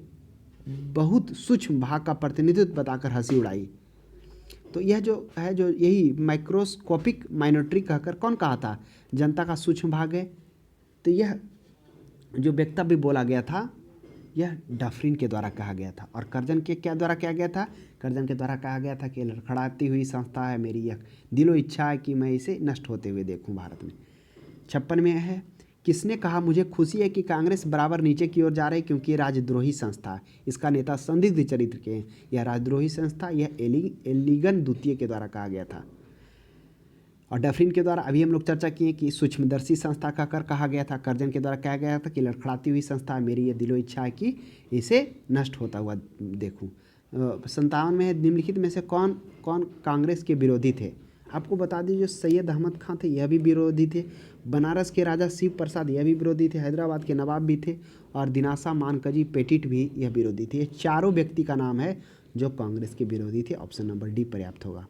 S1: बहुत सूक्ष्म भाग का प्रतिनिधित्व बताकर हंसी उड़ाई? तो यह जो है, जो यही माइक्रोस्कोपिक माइनॉरिटी कहकर कौन कहा था? जनता का सूक्ष्म भाग है। तो यह जो वक्तव्य बोला गया था यह डफरिन के द्वारा कहा गया था। और कर्जन के क्या द्वारा किया गया था? कर्जन के द्वारा कहा गया था कि लड़खड़ाती हुई संस्था है, मेरी यह दिलो इच्छा है कि मैं इसे नष्ट होते हुए देखूं भारत में। 56 में है किसने कहा मुझे खुशी है कि कांग्रेस बराबर नीचे की ओर जा रही क्योंकि ये राजद्रोही संस्था है, इसका नेता संदिग्ध चरित्र के हैं। यह राजद्रोही संस्था यह एलिगन द्वितीय के द्वारा कहा गया था। और डफरिन के द्वारा अभी हम लोग चर्चा किए कि सूक्ष्मदर्शी संस्था कहकर कहा गया था। कर्जन के द्वारा कहा गया था कि लड़खड़ाती हुई संस्था, मेरी ये दिलो इच्छा है कि इसे नष्ट होता हुआ देखूं। 57 में निम्नलिखित में से कौन कौन कांग्रेस के विरोधी थे? आपको बता दें जो सैयद अहमद खां थे यह भी विरोधी थे, बनारस के राजा शिव प्रसाद यह भी विरोधी थे, हैदराबाद के नवाब भी थे और दिनासा मानकजी पेटिट भी यह विरोधी थे। ये चारों व्यक्ति का नाम है जो कांग्रेस के विरोधी थे। ऑप्शन नंबर डी पर्याप्त होगा।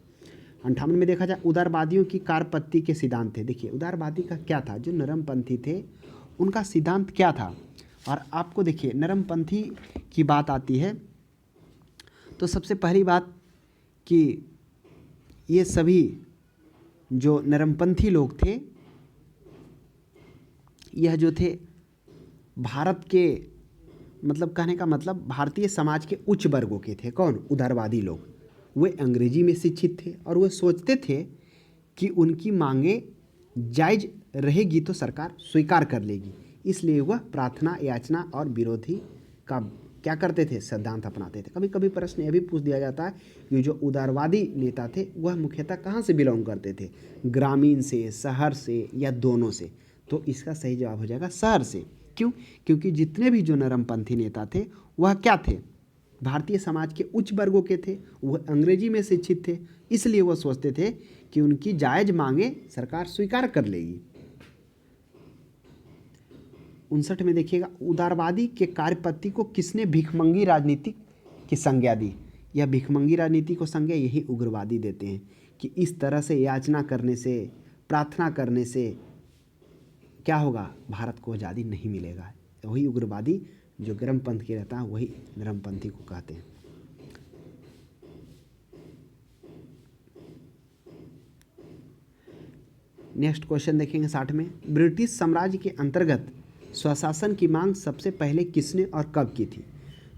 S1: 58 में देखा जाए उदारवादियों की कारपत्ती के सिद्धांत थे। देखिए उदारवादी का क्या था, जो नरमपंथी थे उनका सिद्धांत क्या था? और आपको देखिए नरमपंथी की बात आती है तो सबसे पहली बात कि ये सभी जो नरमपंथी लोग थे यह जो थे भारत के मतलब कहने का मतलब भारतीय समाज के उच्च वर्गों के थे। कौन? उदारवादी लोग। वे अंग्रेजी में शिक्षित थे और वे सोचते थे कि उनकी मांगे जायज़ रहेगी तो सरकार स्वीकार कर लेगी, इसलिए वह प्रार्थना, याचना और विरोधी का क्या करते थे? सिद्धांत अपनाते थे। कभी कभी प्रश्न यह भी पूछ दिया जाता है कि जो उदारवादी नेता थे वह मुख्यतः कहाँ से बिलोंग करते थे, ग्रामीण से, शहर से या दोनों से? तो इसका सही जवाब हो जाएगा शहर से। क्यों? क्योंकि जितने भी जो नरमपंथी नेता थे वह क्या थे? भारतीय समाज के उच्च वर्गों के थे, वह अंग्रेजी में शिक्षित थे, इसलिए वह सोचते थे कि उनकी जायज़ मांगे सरकार स्वीकार कर लेगी। 59 में देखिएगा उदारवादी के कार्यपद्धति को किसने भिखमंगी राजनीति की संज्ञा दी? यह भिखमंगी राजनीति को संज्ञा यही उग्रवादी देते हैं कि इस तरह से याचना करने से, प्रार्थना करने से क्या होगा? भारत को आज़ादी नहीं मिलेगा। वही उग्रवादी जो गर्मपंथ के रहता है वही नरमपंथी को कहते हैं। नेक्स्ट क्वेश्चन देखेंगे 60 में। ब्रिटिश साम्राज्य के अंतर्गत स्वशासन की मांग सबसे पहले किसने और कब की थी?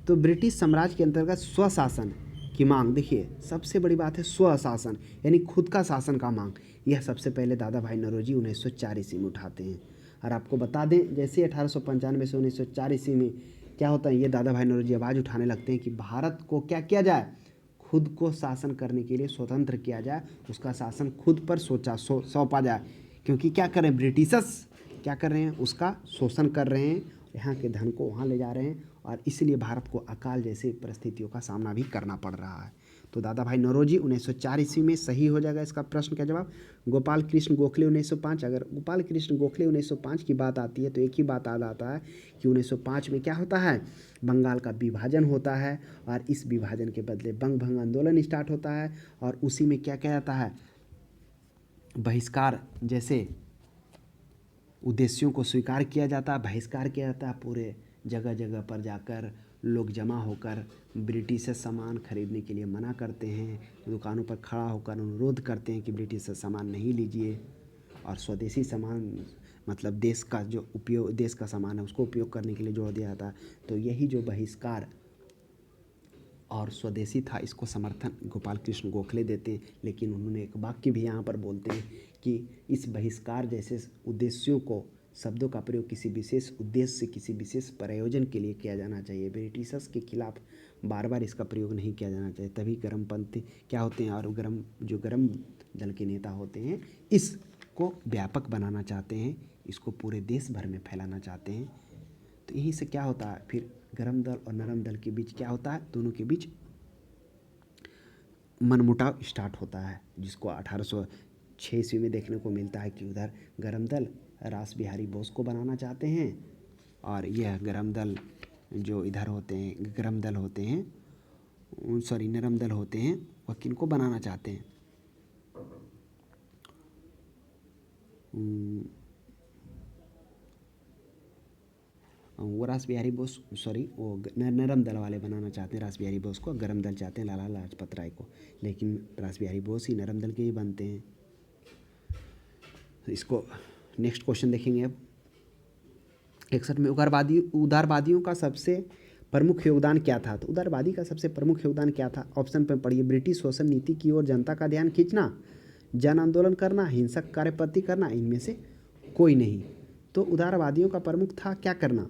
S1: तो ब्रिटिश साम्राज्य के अंतर्गत स्वशासन की मांग, देखिए सबसे बड़ी बात है स्वशासन यानी खुद का शासन का मांग, यह सबसे पहले दादा भाई नौरोजी 1904 ईस्वी में उठाते हैं। और आपको बता दें जैसे 1895 से 1904 ईस्वी में क्या होता है, ये दादा भाई नौरोजी आवाज़ उठाने लगते हैं कि भारत को क्या किया जाए, खुद को शासन करने के लिए स्वतंत्र किया जाए, उसका शासन खुद पर सौंपा जाए। क्योंकि क्या करें, ब्रिटिशर्स क्या कर रहे हैं, उसका शोषण कर रहे हैं, यहाँ के धन को वहाँ ले जा रहे हैं और इसलिए भारत को अकाल जैसे परिस्थितियों का सामना भी करना पड़ रहा है। तो दादा भाई नौरोजी 1904 ईस्वी में सही हो जाएगा इसका प्रश्न का जवाब। गोपाल कृष्ण गोखले 1905, अगर गोपाल कृष्ण गोखले 1905 की बात आती है तो एक ही बात याद आता है कि 1905 में क्या होता है, बंगाल का विभाजन होता है और इस विभाजन के बदले बंग भंग आंदोलन स्टार्ट होता है और उसी में क्या क्या जाता है, बहिष्कार जैसे उद्देश्यों को स्वीकार किया जाता है, बहिष्कार किया जाता है, पूरे जगह जगह पर जाकर लोग जमा होकर ब्रिटिश से सामान खरीदने के लिए मना करते हैं, दुकानों पर खड़ा होकर अनुरोध करते हैं कि ब्रिटिश से सामान नहीं लीजिए और स्वदेशी सामान मतलब देश का जो उपयोग, देश का सामान है उसको उपयोग करने के लिए जोर दिया जाता है। तो यही जो बहिष्कार और स्वदेशी था इसको समर्थन गोपाल कृष्ण गोखले देते हैं, लेकिन उन्होंने एक वाक्य भी यहाँ पर बोलते हैं कि इस बहिष्कार जैसे उद्देश्यों को, शब्दों का प्रयोग किसी विशेष उद्देश्य से किसी विशेष प्रयोजन के लिए किया जाना चाहिए, ब्रिटिशर्स के खिलाफ बार बार इसका प्रयोग नहीं किया जाना चाहिए। तभी गर्मपंथी क्या होते हैं और गर्म दल के नेता होते हैं इसको व्यापक बनाना चाहते हैं, इसको पूरे देश भर में फैलाना चाहते हैं। तो यहीं से क्या होता है, फिर गर्म दल और नरम दल के बीच क्या होता है, दोनों के बीच मनमुटाव स्टार्ट होता है, जिसको 1806 ईस्वी में देखने को मिलता है कि उधर गर्म दल रास बिहारी बोस को बनाना चाहते हैं और यह गर्म दल जो इधर होते हैं, गर्म दल होते हैं, नरम दल होते हैं, वह किनको बनाना चाहते हैं, वो रास बिहारी बोस वो नरम दल वाले बनाना चाहते हैं रास बिहारी बोस को, गर्म दल चाहते हैं लाला लाजपत राय को, लेकिन रास बिहारी बोस ही नरम दल के ही बनते हैं। इसको नेक्स्ट क्वेश्चन देखेंगे अब 61 में, उदारवादियों का सबसे प्रमुख योगदान क्या था। तो उदारवादी का सबसे प्रमुख योगदान क्या था, ऑप्शन पर पढ़िए, ब्रिटिश शोषण नीति की ओर जनता का ध्यान खींचना, जन आंदोलन करना, हिंसक कार्यपद्धति करना, इनमें से कोई नहीं। तो उदारवादियों का प्रमुख था क्या करना,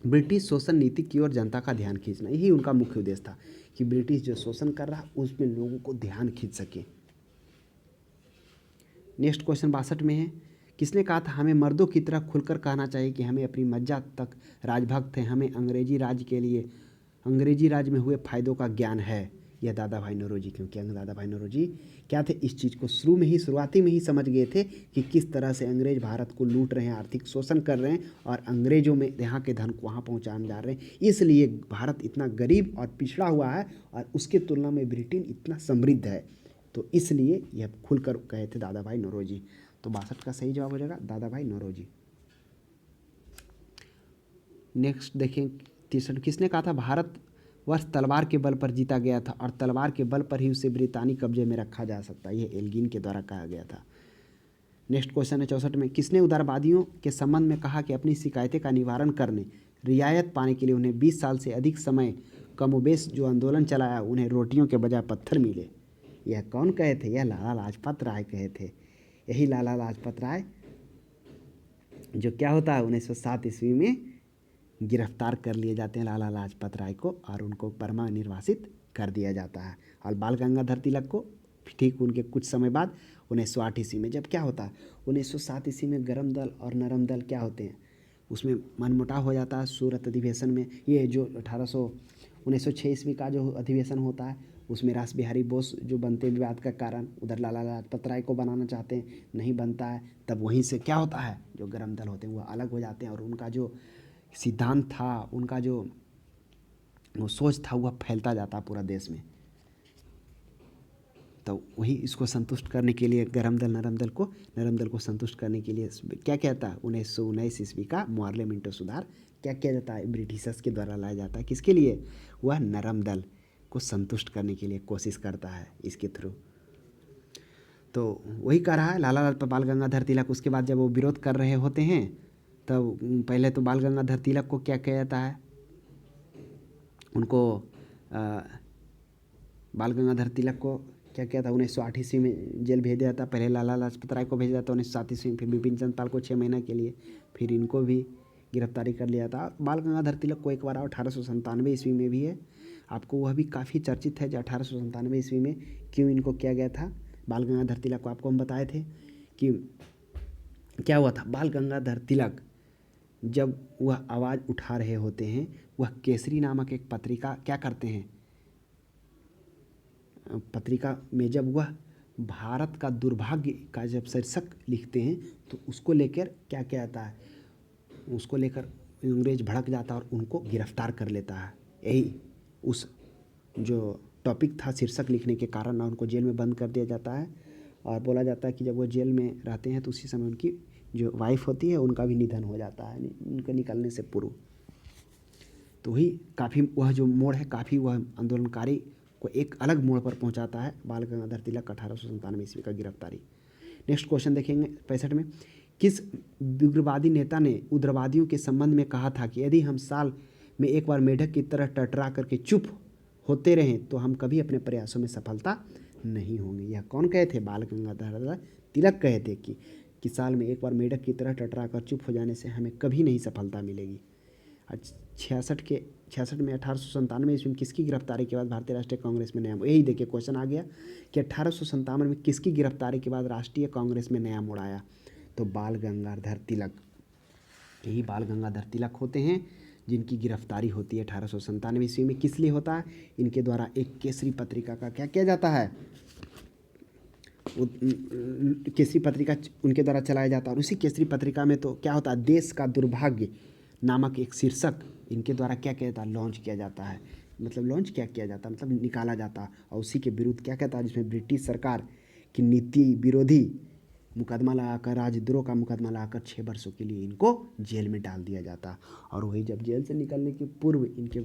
S1: ब्रिटिश शोषण नीति की ओर जनता का ध्यान खींचना, यही उनका मुख्य उद्देश्य था कि ब्रिटिश जो शोषण कर रहा उसमें लोगों को ध्यान खींच सके। नेक्स्ट क्वेश्चन 62 में है, किसने कहा था हमें मर्दों की तरह खुलकर कहना चाहिए कि हमें अपनी मज्जा तक राजभक्त हैं, हमें अंग्रेजी राज में हुए फायदों का ज्ञान है। यह दादा भाई नौरोजी, क्योंकि दादा भाई नौरोजी क्या थे, इस चीज़ को शुरुआती में ही समझ गए थे कि किस तरह से अंग्रेज भारत को लूट रहे हैं, आर्थिक शोषण कर रहे हैं और अंग्रेजों में यहाँ के धन को वहाँ पहुँचाने जा रहे हैं, इसलिए भारत इतना गरीब और पिछड़ा हुआ है और उसके तुलना में ब्रिटेन इतना समृद्ध है। तो इसलिए यह खुलकर कहे थे दादा भाई नौरोजी। तो 62 का सही जवाब हो जाएगा दादा भाई नौरोजी। नेक्स्ट देखें 63, किसने कहा था भारत वर्ष तलवार के बल पर जीता गया था और तलवार के बल पर ही उसे ब्रितानी कब्जे में रखा जा सकता है, यह एल्गिन के द्वारा कहा गया था। नेक्स्ट क्वेश्चन है 64 में, किसने उदारवादियों के संबंध में कहा कि अपनी शिकायतें का निवारण करने, रियायत पाने के लिए उन्हें 20 साल से अधिक समय कमोबेश जो आंदोलन चलाया उन्हें रोटियों के बजाय पत्थर मिले। यह कौन कहे थे, यह लाला लाजपत राय कहे थे। यही लाला लाजपत राय जो क्या होता है 1907 ईस्वी में गिरफ्तार कर लिए जाते हैं लाला लाजपत राय को और उनको बर्मा निर्वासित कर दिया जाता है। और बाल गंगाधर तिलक को ठीक उनके कुछ समय बाद 1908 ईस्वी में जब क्या होता है 1907 ईस्वी में गर्म दल और नरम दल क्या होते हैं, उसमें मनमुटाव हो जाता है सूरत अधिवेशन में। ये जो 1906 ईस्वी का जो अधिवेशन होता है उसमें रास बिहारी बोस जो बनते हैं विवाद का कारण, उधर लाला लाजपत राय को बनाना चाहते हैं, नहीं बनता है, तब वहीं से क्या होता है जो गर्म दल होते हैं वो अलग हो जाते हैं और उनका जो सिद्धांत था, उनका जो वो सोच था वह फैलता जाता पूरा देश में। तो वही इसको संतुष्ट करने के लिए नरम दल को संतुष्ट करने के लिए क्या कहता है 1919 ईस्वी का मोर्ले मिंटो सुधार क्या किया जाता है, ब्रिटिशर्स के द्वारा लाया जाता है, किसके लिए, वह नरम दल को संतुष्ट करने के लिए कोशिश करता है इसके थ्रू। तो वही कह रहा है लाला लाजपत बाल गंगाधर तिलक। उसके बाद जब वो विरोध कर रहे होते हैं तब पहले तो बाल गंगाधर तिलक को क्या किया जाता है, उनको बाल गंगाधर तिलक को क्या किया था 1908 ईस्वी में जेल भेज दिया था। पहले लाला लाजपत राय को भेजा जाता 1907 ईस्वी में, फिर बिपिन चंद्र पाल को 6 महीने के लिए, फिर इनको भी गिरफ्तारी कर लिया था। बाल गंगाधर तिलक को एक बार 1897 ईस्वी में भी है, आपको वह भी काफ़ी चर्चित है जो 1897 ईस्वी में क्यों इनको किया गया था। बाल गंगाधर तिलक को आपको हम बताए थे कि क्या हुआ था, बाल गंगाधर तिलक जब वह आवाज़ उठा रहे होते हैं, वह केसरी नामक एक पत्रिका क्या करते हैं, पत्रिका में जब वह भारत का दुर्भाग्य का जब शीर्षक लिखते हैं तो उसको लेकर क्या क्या आता है, उसको लेकर अंग्रेज भड़क जाता है और उनको गिरफ्तार कर लेता है। यही उस जो टॉपिक था शीर्षक लिखने के कारण ना उनको जेल में बंद कर दिया जाता है और बोला जाता है कि जब वो जेल में रहते हैं तो उसी समय उनकी जो वाइफ होती है उनका भी निधन हो जाता है उनके निकलने से पूर्व। तो ही काफ़ी वह जो मोड़ है काफ़ी वह आंदोलनकारी को एक अलग मोड़ पर पहुंचाता है बाल गंगाधर तिलक 1897 ईस्वी का गिरफ्तारी। नेक्स्ट क्वेश्चन देखेंगे 65 में, किस उग्रवादी नेता ने उग्रवादियों के संबंध में कहा था कि यदि हम साल में एक बार मेढक की तरह टटरा करके चुप होते रहें तो हम कभी अपने प्रयासों में सफलता नहीं होंगे। यह कौन कहे थे? बाल गंगाधर तिलक कहे थे कि साल में एक बार मेढक की तरह टटरा कर चुप हो जाने से हमें कभी नहीं सफलता मिलेगी। 66 में 1897 ईस्वी में किसकी गिरफ्तारी के बाद भारतीय राष्ट्रीय कांग्रेस में नया, यही देखिए क्वेश्चन आ गया कि 1897 में किसकी गिरफ्तारी के बाद राष्ट्रीय कांग्रेस में नया मोड़ आया? तो बाल गंगाधर तिलक, यही बाल गंगाधर तिलक होते हैं जिनकी गिरफ्तारी होती है 1897 ईस्वी में। किस लिए होता है? इनके द्वारा एक केसरी पत्रिका का क्या किया जाता है, केसरी पत्रिका उनके द्वारा चलाया जाता है और उसी केसरी पत्रिका में तो क्या होता है, देश का दुर्भाग्य नामक एक शीर्षक इनके द्वारा क्या किया जाता है, लॉन्च किया जाता है। मतलब लॉन्च क्या किया जाता है, मतलब निकाला जाता है और उसी के विरुद्ध क्या कहता है, जिसमें ब्रिटिश सरकार की नीति विरोधी मुकदमा लगाकर, राजद्रोह का मुकदमा लगाकर 6 वर्षों के लिए इनको जेल में डाल दिया जाता। और वही जब जेल से निकलने के पूर्व इनके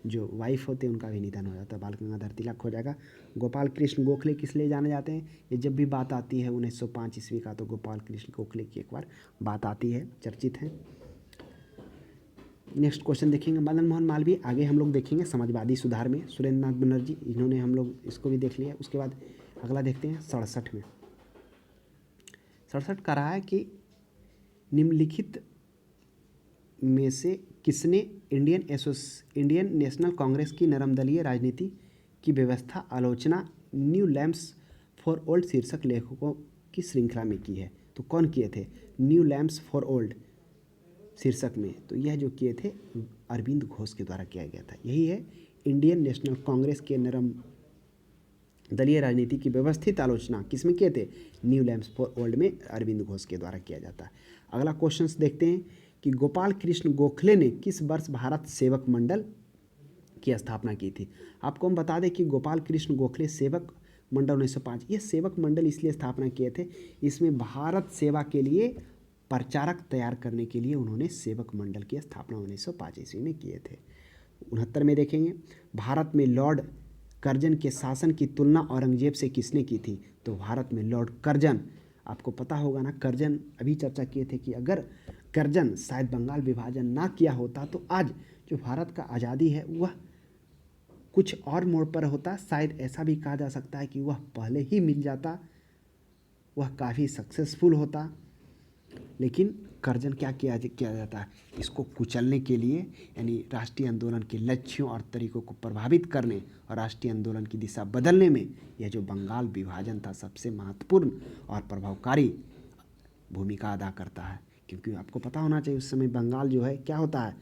S1: जो वाइफ होते हैं उनका भी निधन हो जाता है। बाल गंगाधर तिलक हो जाएगा। गोपाल कृष्ण गोखले किस लिए जाने जाते हैं? ये जब भी बात आती है 1905 ईस्वी का तो गोपाल कृष्ण गोखले की एक बार बात आती है, चर्चित है। नेक्स्ट क्वेश्चन देखेंगे मदन मोहन मालवीय। आगे हम लोग देखेंगे समाजवादी सुधार में सुरेंद्र नाथ बनर्जी, इन्होंने हम लोग इसको भी देख लिया। उसके बाद अगला देखते हैं 67 में। 67 का रहा है कि निम्नलिखित में से किसने इंडियन नेशनल कांग्रेस की नरमदलीय राजनीति की व्यवस्था आलोचना न्यू लैम्प्स फॉर ओल्ड शीर्षक लेखकों की श्रृंखला में की है? तो कौन किए थे न्यू लैम्प्स फॉर ओल्ड शीर्षक में? तो यह जो किए थे अरविंद घोष के द्वारा किया गया था। यही है इंडियन नेशनल कांग्रेस के नरम दलीय राजनीति की व्यवस्थित आलोचना किसमें किए थे? न्यू लैम्प्स फॉर ओल्ड में अरविंद घोष के द्वारा किया जाता है। अगला क्वेश्चन देखते हैं कि गोपाल कृष्ण गोखले ने किस वर्ष भारत सेवक मंडल की स्थापना की थी? आपको हम बता दें कि गोपाल कृष्ण गोखले सेवक मंडल 1905, ये सेवक मंडल इसलिए स्थापना किए थे, इसमें भारत सेवा के लिए प्रचारक तैयार करने के लिए उन्होंने सेवक मंडल की स्थापना 1905 ईस्वी में किए थे। 69 में देखेंगे भारत में लॉर्ड कर्जन के शासन की तुलना औरंगजेब से किसने की थी? तो भारत में लॉर्ड कर्जन, आपको पता होगा ना, कर्जन अभी चर्चा किए थे कि अगर कर्जन शायद बंगाल विभाजन ना किया होता तो आज जो भारत का आज़ादी है वह कुछ और मोड़ पर होता। शायद ऐसा भी कहा जा सकता है कि वह पहले ही मिल जाता, वह काफ़ी सक्सेसफुल होता। लेकिन कर्जन क्या किया जाता है, इसको कुचलने के लिए, यानी राष्ट्रीय आंदोलन के लक्ष्यों और तरीकों को प्रभावित करने और राष्ट्रीय आंदोलन की दिशा बदलने में यह जो बंगाल विभाजन था सबसे महत्वपूर्ण और प्रभावकारी भूमिका अदा करता है। क्योंकि आपको पता होना चाहिए उस समय बंगाल जो है क्या होता है,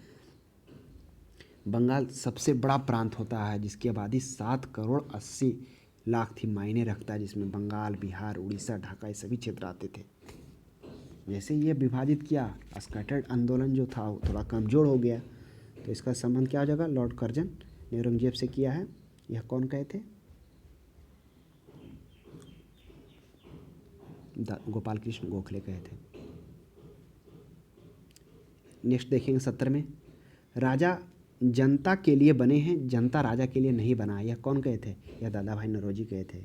S1: बंगाल सबसे बड़ा प्रांत होता है जिसकी आबादी 7 करोड़ 80 लाख थी, मायने रखता है, जिसमें बंगाल, बिहार, उड़ीसा, ढाका ये सभी क्षेत्र आते थे। जैसे ये विभाजित किया, स्कैटर्ड आंदोलन जो था वो थोड़ा कमज़ोर हो गया, तो इसका संबंध क्या हो जाएगा, लॉर्ड कर्जन ने औरंगजेब से किया है। यह कौन कहे थे? गोपाल कृष्ण गोखले कहे थे। नेक्स्ट देखेंगे 70 में, राजा जनता के लिए बने हैं, जनता राजा के लिए नहीं बना। यह कौन कहे थे? यह दादा भाई नौरोजी कहे थे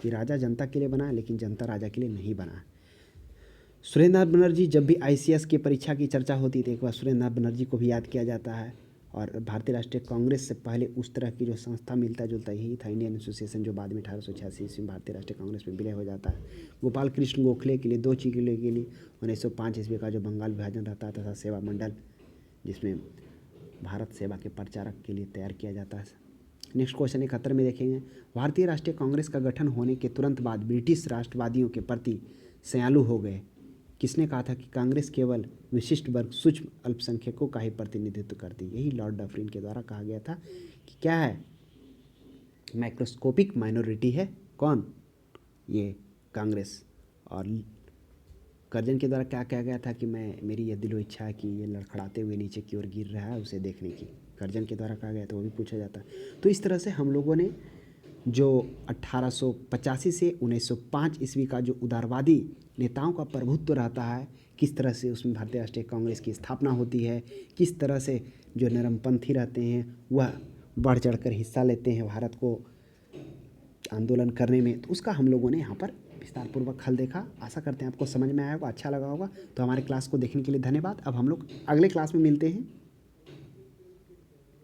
S1: कि राजा जनता के लिए बना लेकिन जनता राजा के लिए नहीं बना। सुरेंद्र नाथ बनर्जी, जब भी ICS की परीक्षा की चर्चा होती थी एक बार सुरेंद्र नाथ बनर्जी को भी याद किया जाता है। और भारतीय राष्ट्रीय कांग्रेस से पहले उस तरह की जो संस्था मिलता जुलता यही था, इंडियन एसोसिएशन, जो बाद में 1886 ईस्वी में भारतीय राष्ट्रीय कांग्रेस में विलय हो जाता है। गोपाल कृष्ण गोखले के लिए 2 चीज़ के लिए 1905 ईस्वी का जो बंगाल विभाजन रहता तथा सेवा मंडल जिसमें भारत सेवा के प्रचारक के लिए तैयार किया जाता है। नेक्स्ट क्वेश्चन 71 में देखेंगे, भारतीय राष्ट्रीय कांग्रेस का गठन होने के तुरंत बाद ब्रिटिश राष्ट्रवादियों के प्रति सयालु हो गए। किसने कहा था कि कांग्रेस केवल विशिष्ट वर्ग सूक्ष्म अल्पसंख्यकों का ही प्रतिनिधित्व करती? यही लॉर्ड डफरिन के द्वारा कहा गया था कि क्या है, माइक्रोस्कोपिक माइनॉरिटी है कौन, ये कांग्रेस। और कर्जन के द्वारा क्या कहा गया था कि मेरी यह दिलो इच्छा है कि ये लड़खड़ाते हुए नीचे की ओर गिर रहा है उसे देखने की, कर्जन के द्वारा कहा गया था, वो भी पूछा जाता है। तो इस तरह से हम लोगों ने जो 1885 से 1905 ईस्वी का जो उदारवादी नेताओं का प्रभुत्व रहता है, किस तरह से उसमें भारतीय राष्ट्रीय कांग्रेस की स्थापना होती है, किस तरह से जो नरमपंथी रहते हैं वह बढ़ चढ़कर हिस्सा लेते हैं भारत को आंदोलन करने में, तो उसका हम लोगों ने यहाँ पर विस्तारपूर्वक हल देखा। आशा करते हैं आपको समझ में आया होगा, अच्छा लगा होगा। तो हमारे क्लास को देखने के लिए धन्यवाद। अब हम लोग अगले क्लास में मिलते हैं।